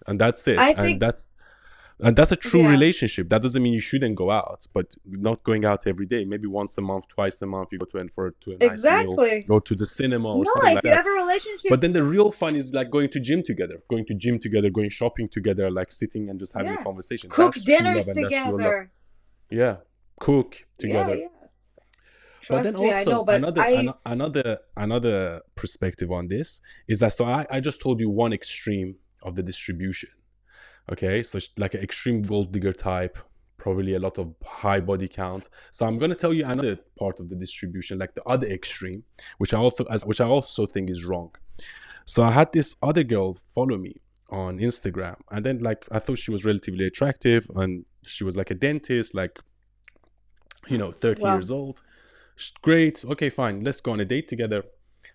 And that's it. And that's a true relationship. That doesn't mean you shouldn't go out, but not going out every day. Maybe once a month, twice a month, you go to a nice meal, go to the cinema or something like that. No, if you have a relationship. But then the real fun is like going gym together, going shopping together, like sitting and just having a conversation. Cook dinners together. Yeah, cook together. Yeah. But then also another perspective on this is that, so I just told you one extreme of the distribution. Okay, so like an extreme gold digger type, probably a lot of high body count. So I'm going to tell you another part of the distribution, like the other extreme, which I also think is wrong. So I had this other girl follow me on Instagram, and then like I thought she was relatively attractive, and she was like a dentist, like 30 years old. Great, okay, fine, let's go on a date together.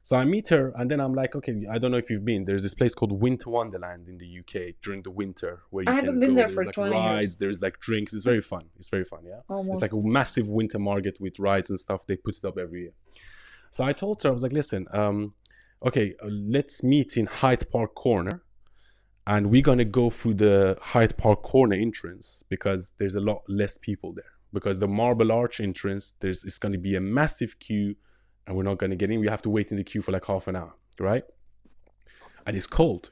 So I meet her, and then I'm like, okay, I don't know if you've been. There's this place called Winter Wonderland in the UK during the winter, where you haven't been there for like 20 rides, years. There's like drinks. It's very fun. Yeah. Almost. It's like a massive winter market with rides and stuff. They put it up every year. So I told her, I was like, listen, let's meet in Hyde Park Corner, and we're gonna go through the Hyde Park Corner entrance because there's a lot less people there. Because the Marble Arch entrance, it's going to be a massive queue, and we're not going to get in. We have to wait in the queue for like half an hour, right? And it's cold,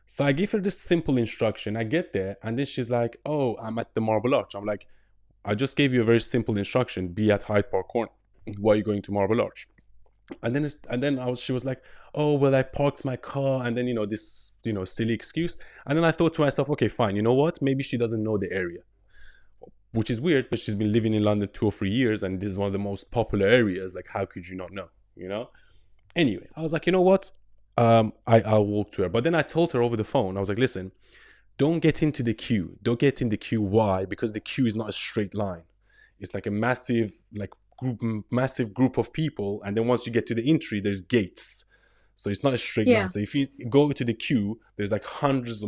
So I give her this simple instruction. I get there, and then she's like, oh, I'm at the Marble Arch. I'm like, I just gave you a very simple instruction: be at Hyde Park Corner. Why are you going to Marble Arch? And then she was like, oh well, I parked my car, and then this silly excuse. And then I thought to myself, okay, fine, you know what, maybe she doesn't know the area, which is weird because she's been living in London 2 or 3 years, and this is one of the most popular areas. Like, how could you not know? Anyway, I was like, you know what, I'll walk to her. But then I told her over the phone, I was like, listen, don't get into the queue. Don't get in the queue. Why? Because the queue is not a straight line. It's like a massive group of people, and then once you get to the entry, there's gates. So it's not a straight line. So if you go to the queue, there's like hundreds,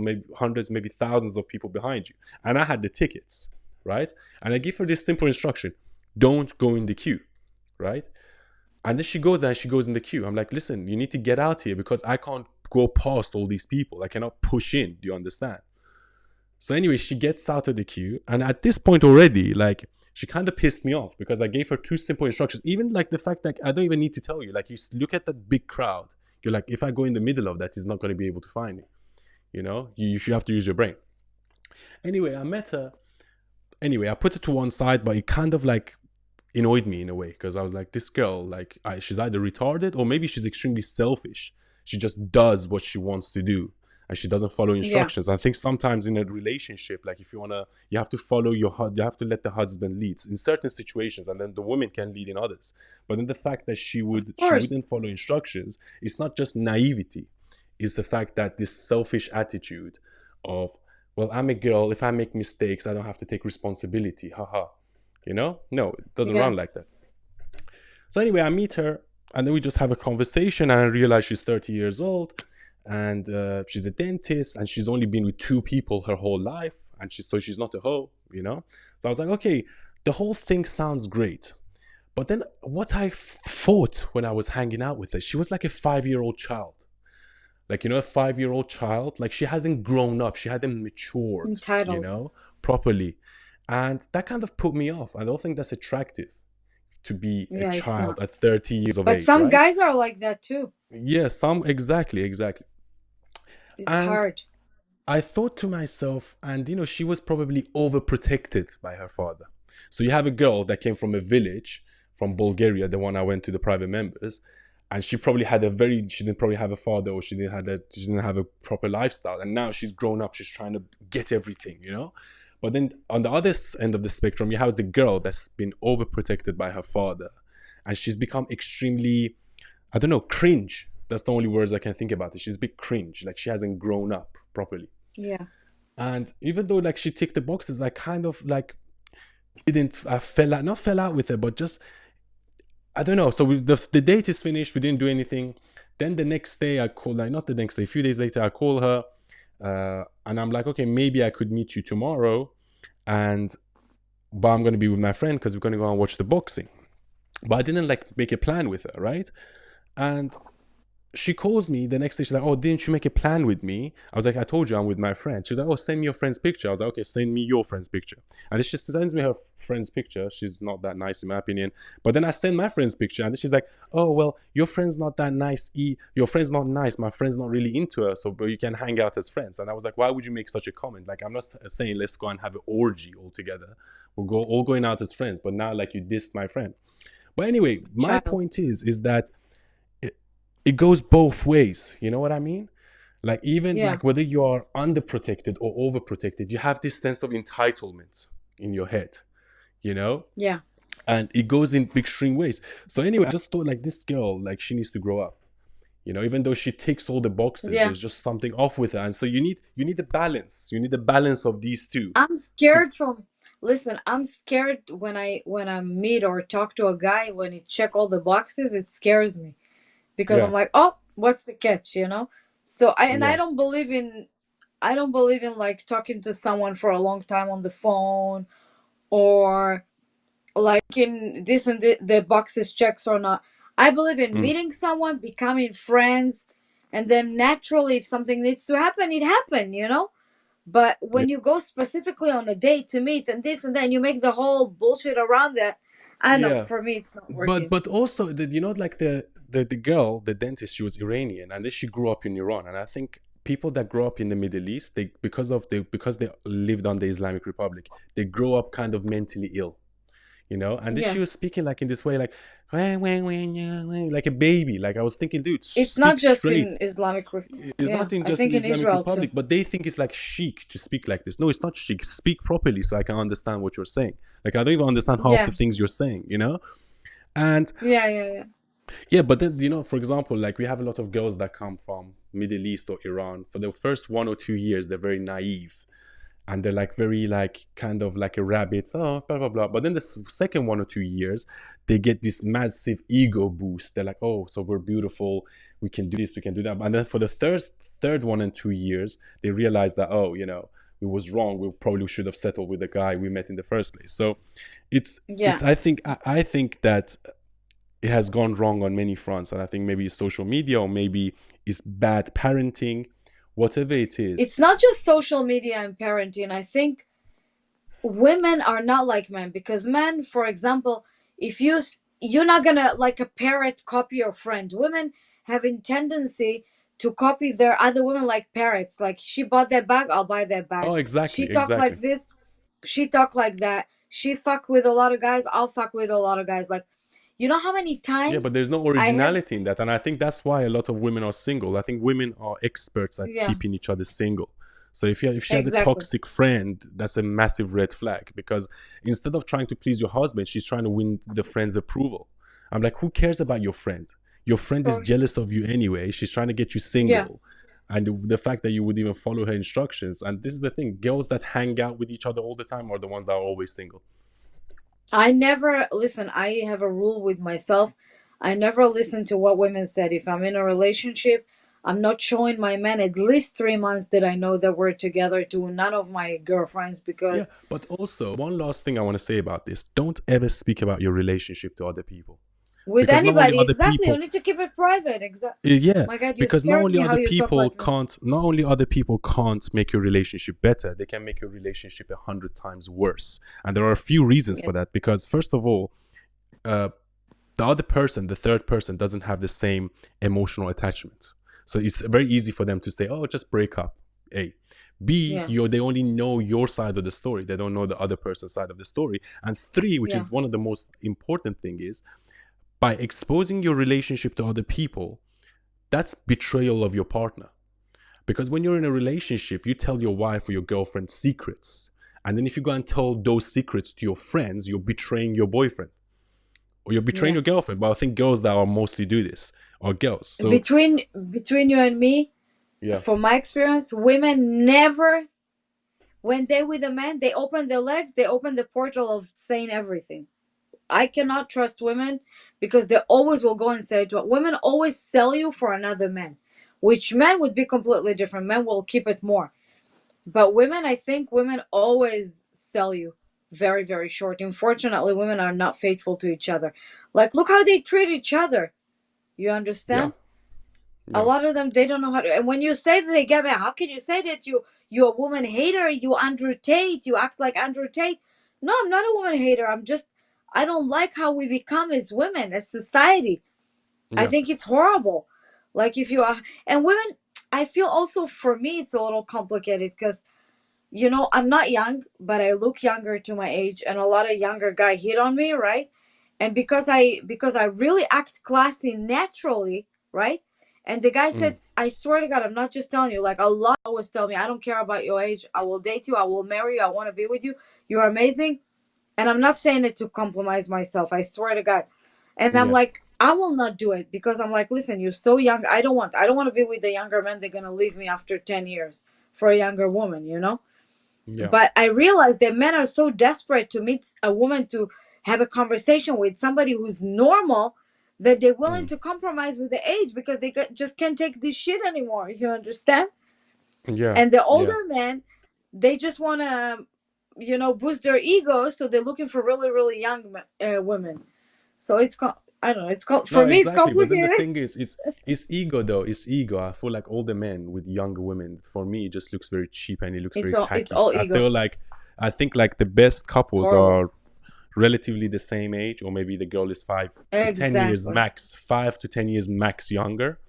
maybe thousands of people behind you. And I had the tickets, right? And I give her this simple instruction: don't go in the queue, right? And then she goes there and she goes in the queue. I'm like, listen, you need to get out here because I can't go past all these people. I cannot push in. Do you understand? So anyway, she gets out of the queue. And at this point already, like, she kind of pissed me off because I gave her 2 simple instructions. Even like the fact that I don't even need to tell you, like, you look at that big crowd. You're like, if I go in the middle of that, he's not going to be able to find me. You have to use your brain. Anyway, I met her. Anyway, I put her to one side, but it kind of like annoyed me in a way because I was like, this girl, like, she's either retarded or maybe she's extremely selfish. She just does what she wants to do and she doesn't follow instructions. I think sometimes in a relationship, like, if you have to follow you have to let the husband lead in certain situations, and then the woman can lead in others. But then the fact that she wouldn't follow instructions, it's not just naivety. It's the fact that this selfish attitude of, well, I'm a girl, if I make mistakes, I don't have to take responsibility. Haha. No, it doesn't run like that. So anyway, I meet her, and then we just have a conversation, and I realize she's 30 years old, and she's a dentist, and she's only been with 2 people her whole life, and she's not a hoe, So I was like, okay, the whole thing sounds great. But then what I thought when I was hanging out with her, she was like a 5-year-old child. Like, a 5-year-old child, like, she hasn't grown up, she hadn't matured, entitled, properly. And that kind of put me off. I don't think that's attractive to be a child at 30 years of age. But some guys are like that too. Yeah, exactly. It's hard. I thought to myself, and she was probably overprotected by her father. So you have a girl that came from a village, from Bulgaria, the one I went to, the private members, and she didn't probably have a father, or she didn't have a proper lifestyle. And now she's grown up, she's trying to get everything, But then on the other end of the spectrum, you have the girl that's been overprotected by her father. And she's become extremely, I don't know, cringe. That's the only words I can think about it. She's a bit cringe. Like, she hasn't grown up properly. Yeah. And even though, like, she ticked the boxes, I kind of, like, not fell out with her, but just, I don't know. So the date is finished. We didn't do anything. Then the next day I called, not the next day, a few days later, I call her. And I'm like, okay, maybe I could meet you tomorrow, but I'm going to be with my friend because we're going to go and watch the boxing. But I didn't make a plan with her, right? And she calls me the next day. She's like, oh, didn't you make a plan with me? I was like, I told you I'm with my friend. She was like, oh, send me your friend's picture. I was like, okay, send me your friend's picture. And then she sends me her friend's picture. She's not that nice in my opinion. But then I send my friend's picture, and then she's like, oh, well, your friend's not that nice. Your friend's not nice. My friend's not really into her, but you can hang out as friends. And I was like, why would you make such a comment? Like, I'm not saying let's go and have an orgy all together. We're all going out as friends. But now, like, you dissed my friend. But anyway, my point is that it goes both ways. You know what I mean? Like, even like whether you are underprotected or overprotected, you have this sense of entitlement in your head, Yeah. And it goes in extreme ways. So anyway, I just thought, like, this girl, like, she needs to grow up. Even though she ticks all the boxes, there's just something off with her. And so you need the balance. You need the balance of these two. I'm scared I'm scared when I meet or talk to a guy, when he check all the boxes, it scares me. Because I'm like, oh, what's the catch, So I don't believe in like talking to someone for a long time on the phone, or like in this and the boxes checks or not. I believe in meeting someone, becoming friends, and then naturally, if something needs to happen, it happen, But when you go specifically on a date to meet and this and then, you make the whole bullshit around that. I don't know, for me, it's not working. But also, like the girl, the dentist, she was Iranian, and then she grew up in Iran. And I think people that grow up in the Middle East, because they lived on the Islamic Republic, they grow up kind of mentally ill, you know. And then she was speaking like in this way, like like a baby. Like I was thinking, dude, it's not just straight. in Islamic. It's not in just in the Islamic Israel Republic, too. but they think it's like chic to speak like this. No, it's not chic. Speak properly so I can understand what you're saying. Like I don't even understand half the things you're saying, you know. And yeah, but then, you know, for example, like we have a lot of girls that come from Middle East or Iran. For the first 1 or 2 years, they're very naive. And they're like very like kind of like a rabbit, oh, blah, blah, blah. But then the second 1 or 2 years, they get this massive ego boost. They're like, oh, so we're beautiful. We can do this, we can do that. And then for the third 1 and 2 years, they realize that, oh, you know, we was wrong. We probably should have settled with the guy we met in the first place. So it's I think that it has gone wrong on many fronts. And I think maybe it's social media, or maybe it's bad parenting, whatever it is. It's not just social media and parenting. I think women are not like men, because men, for example, if you're not gonna like a parrot copy your friend. Women have a tendency to copy their other women like parrots. Like, she bought that bag, I'll buy that bag. Oh, exactly. She talk like this, she talk like that. She fuck with a lot of guys, I'll fuck with a lot of guys. Like, you know how many times? Yeah, but there's no originality in that. And I think that's why a lot of women are single. I think women are experts at keeping each other single. So if she has a toxic friend, that's a massive red flag. Because instead of trying to please your husband, she's trying to win the friend's approval. I'm like, who cares about your friend? Your friend is jealous of you anyway. She's trying to get you single. And the fact that you would even follow her instructions. And this is the thing. Girls that hang out with each other all the time are the ones that are always single. I never listen. I have a rule with myself. I never listen to what women said. If I'm in a relationship, I'm not showing my man at least 3 months that I know that we're together to none of my girlfriends, because but also one last thing I want to say about this: don't ever speak about your relationship to other people. With anybody, exactly. You need to keep it private. Exactly. Yeah, my God, because not only other people can't make your relationship better, they can make your relationship 100 times worse. And there are a few reasons for that. Because first of all, the other person, the third person, doesn't have the same emotional attachment. So it's very easy for them to say, "Oh, just break up." A. B, they only know your side of the story. They don't know the other person's side of the story. And 3, which is one of the most important thing, is by exposing your relationship to other people, that's betrayal of your partner. Because when you're in a relationship, you tell your wife or your girlfriend secrets. And then if you go and tell those secrets to your friends, you're betraying your boyfriend. Or you're betraying your girlfriend. But I think girls that are mostly do this are girls. So between you and me, from my experience, women never, when they're with a man, they open their legs, they open the portal of saying everything. I cannot trust women, because they always will go and say, women always sell you for another man, which men would be completely different. Men will keep it more. But women, I think women always sell you very, very short. Unfortunately, women are not faithful to each other. Like, look how they treat each other. You understand? A lot of them, they don't know how to. And when you say that they get mad, how can you say that you're a woman hater? You Andrew Tate. You act like Andrew Tate. No, I'm not a woman hater. I don't like how we become as women, as society. I think it's horrible. Like, if you are, and women, I feel also for me, it's a little complicated, because, you know, I'm not young, but I look younger to my age, and a lot of younger guy hit on me, right? And because I really act classy naturally, right? And the guy said, I swear to God, I'm not just telling you, like, a lot always tell me, I don't care about your age. I will date you. I will marry you. I want to be with you. You're amazing. And I'm not saying it to compromise myself. I swear to God. And I'm like, I will not do it, because I'm like, listen, you're so young. I don't want to be with the younger men. They're going to leave me after 10 years for a younger woman, you know? Yeah. But I realize that men are so desperate to meet a woman, to have a conversation with somebody who's normal, that they're willing to compromise with the age, because they just can't take this shit anymore. You understand? Yeah. And the older men, they just want to, you know, boost their egos, so they're looking for really, really young women. So it's I don't know. It's for me. It's complicated. But then the thing is, it's ego though. It's ego. I feel like older men with younger women, for me, it just looks very cheap, and it looks very tacky. It's all ego. I think the best couples are relatively the same age, or maybe the girl is 5 to 10 years max, 5 to 10 years max younger.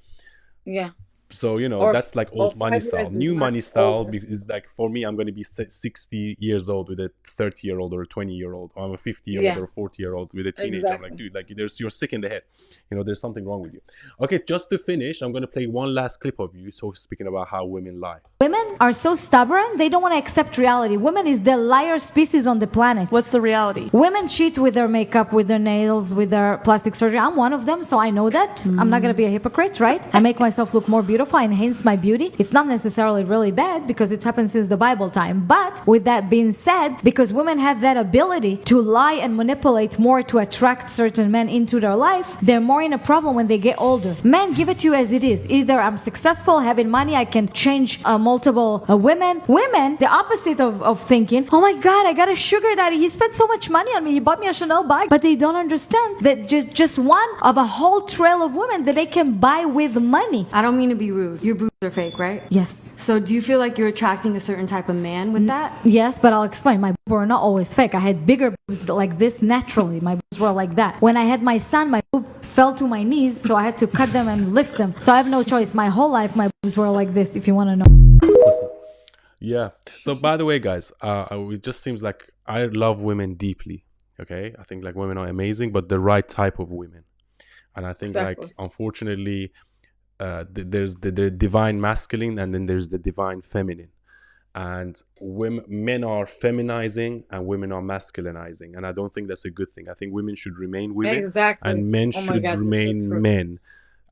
Yeah. So, you know, Or that's like or old money 5 style. years is New not money style older. is like, for me, I'm going to be 60 years old with a 30-year-old or a 20-year-old. Or I'm a 50-year-old Yeah, or a 40-year-old with a teenager. I'm like, exactly. dude, like you're sick in the head. You know, there's something wrong with you. Okay, just to finish, I'm going to play one last clip of you. So speaking about how women lie. Women are so stubborn, they don't want to accept reality. Women is the liar species on the planet. What's the reality? Women cheat with their makeup, with their nails, with their plastic surgery. I'm one of them, so I know that. I'm not going to be a hypocrite, right? I make myself look more beautiful. I enhance my beauty. It's not necessarily really bad because it's happened since the Bible time. But with that being said, because women have that ability to lie and manipulate more to attract certain men into their life, they're more in a problem when they get older. Men give it to you as it is. Either I'm successful, having money, I can change multiple women. Women, the opposite of thinking, oh my God, I got a sugar daddy. He spent so much money on me. He bought me a Chanel bag. But they don't understand that just one of a whole trail of women that they can buy with money. I don't mean to be rude. Your boobs are fake, right? Yes. So do you feel like you're attracting a certain type of man with that? Yes, but I'll explain. My boobs were not always fake. I had bigger boobs like this naturally. My boobs were like that. When I had my son, my boob fell to my knees, so I had to cut them and lift them. So I have no choice. My whole life, my boobs were like this, if you want to know. Yeah. So by the way, guys, it just seems like I love women deeply. Okay. I think like women are amazing, but the right type of women. And I think Exactly. like, unfortunately, there's the divine masculine and then there's the divine feminine. And men are feminizing and women are masculinizing. And I don't think that's a good thing. I think women should remain women Exactly. and men Oh my should God, that's so remain true. men.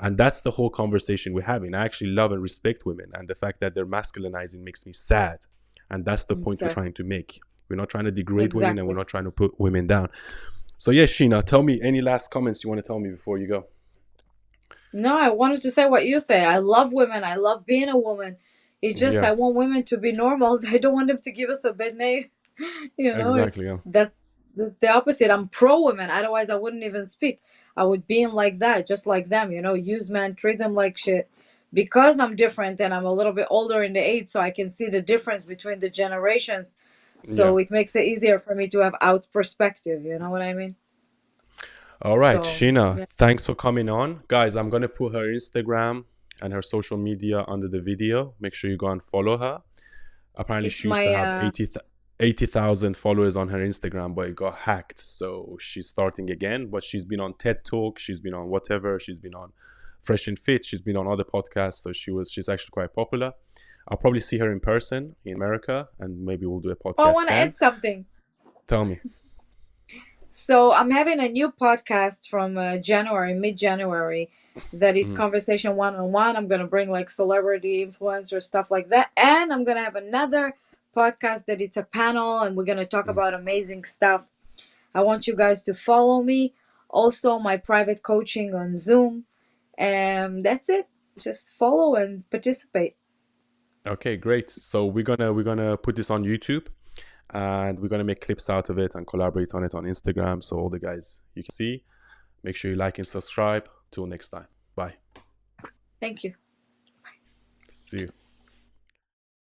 And that's the whole conversation we're having. I actually love and respect women. And the fact that they're masculinizing makes me sad. And that's the point we're Exactly. trying to make. We're not trying to degrade women and Exactly. we're not trying to put women down. So yeah, Sheena, tell me any last comments you want to tell me before you go. No, I wanted to say what you say. I love women. I love being a woman. It's just Yeah, I want women to be normal. I don't want them to give us a bad name. You know, exactly. Yeah. that's the opposite. I'm pro women. Otherwise, I wouldn't even speak. I would be in like that, just like them. You know, use men, treat them like shit. Because I'm different and I'm a little bit older in the age, so I can see the difference between the generations. Yeah. So it makes it easier for me to have out perspective. You know what I mean? All right, So Sheena, yeah. thanks for coming on. Guys, I'm going to put her Instagram and her social media under the video. Make sure you go and follow her. Apparently, It's she used to have my 80,000 followers on her Instagram, but it got hacked. So she's starting again. But she's been on TED Talk. She's been on whatever. She's been on Fresh and Fit. She's been on other podcasts. So she's actually quite popular. I'll probably see her in person in America, and maybe we'll do a Oh, I podcast want to then. add something. Tell me. So I'm having a new podcast from mid-January, that it's Mhm. conversation one-on-one. I'm gonna bring like celebrity influencers, stuff like that, and I'm gonna have another podcast that it's a panel, and we're gonna talk about amazing stuff. I want you guys to follow me. Also, my private coaching on Zoom, and that's it. Just follow and participate. Okay, great. So we're gonna put this on YouTube, and we're gonna make clips out of it and collaborate on it on Instagram, so all the guys you can see. Make sure you like and subscribe. Till next time. Bye. Thank you. See you.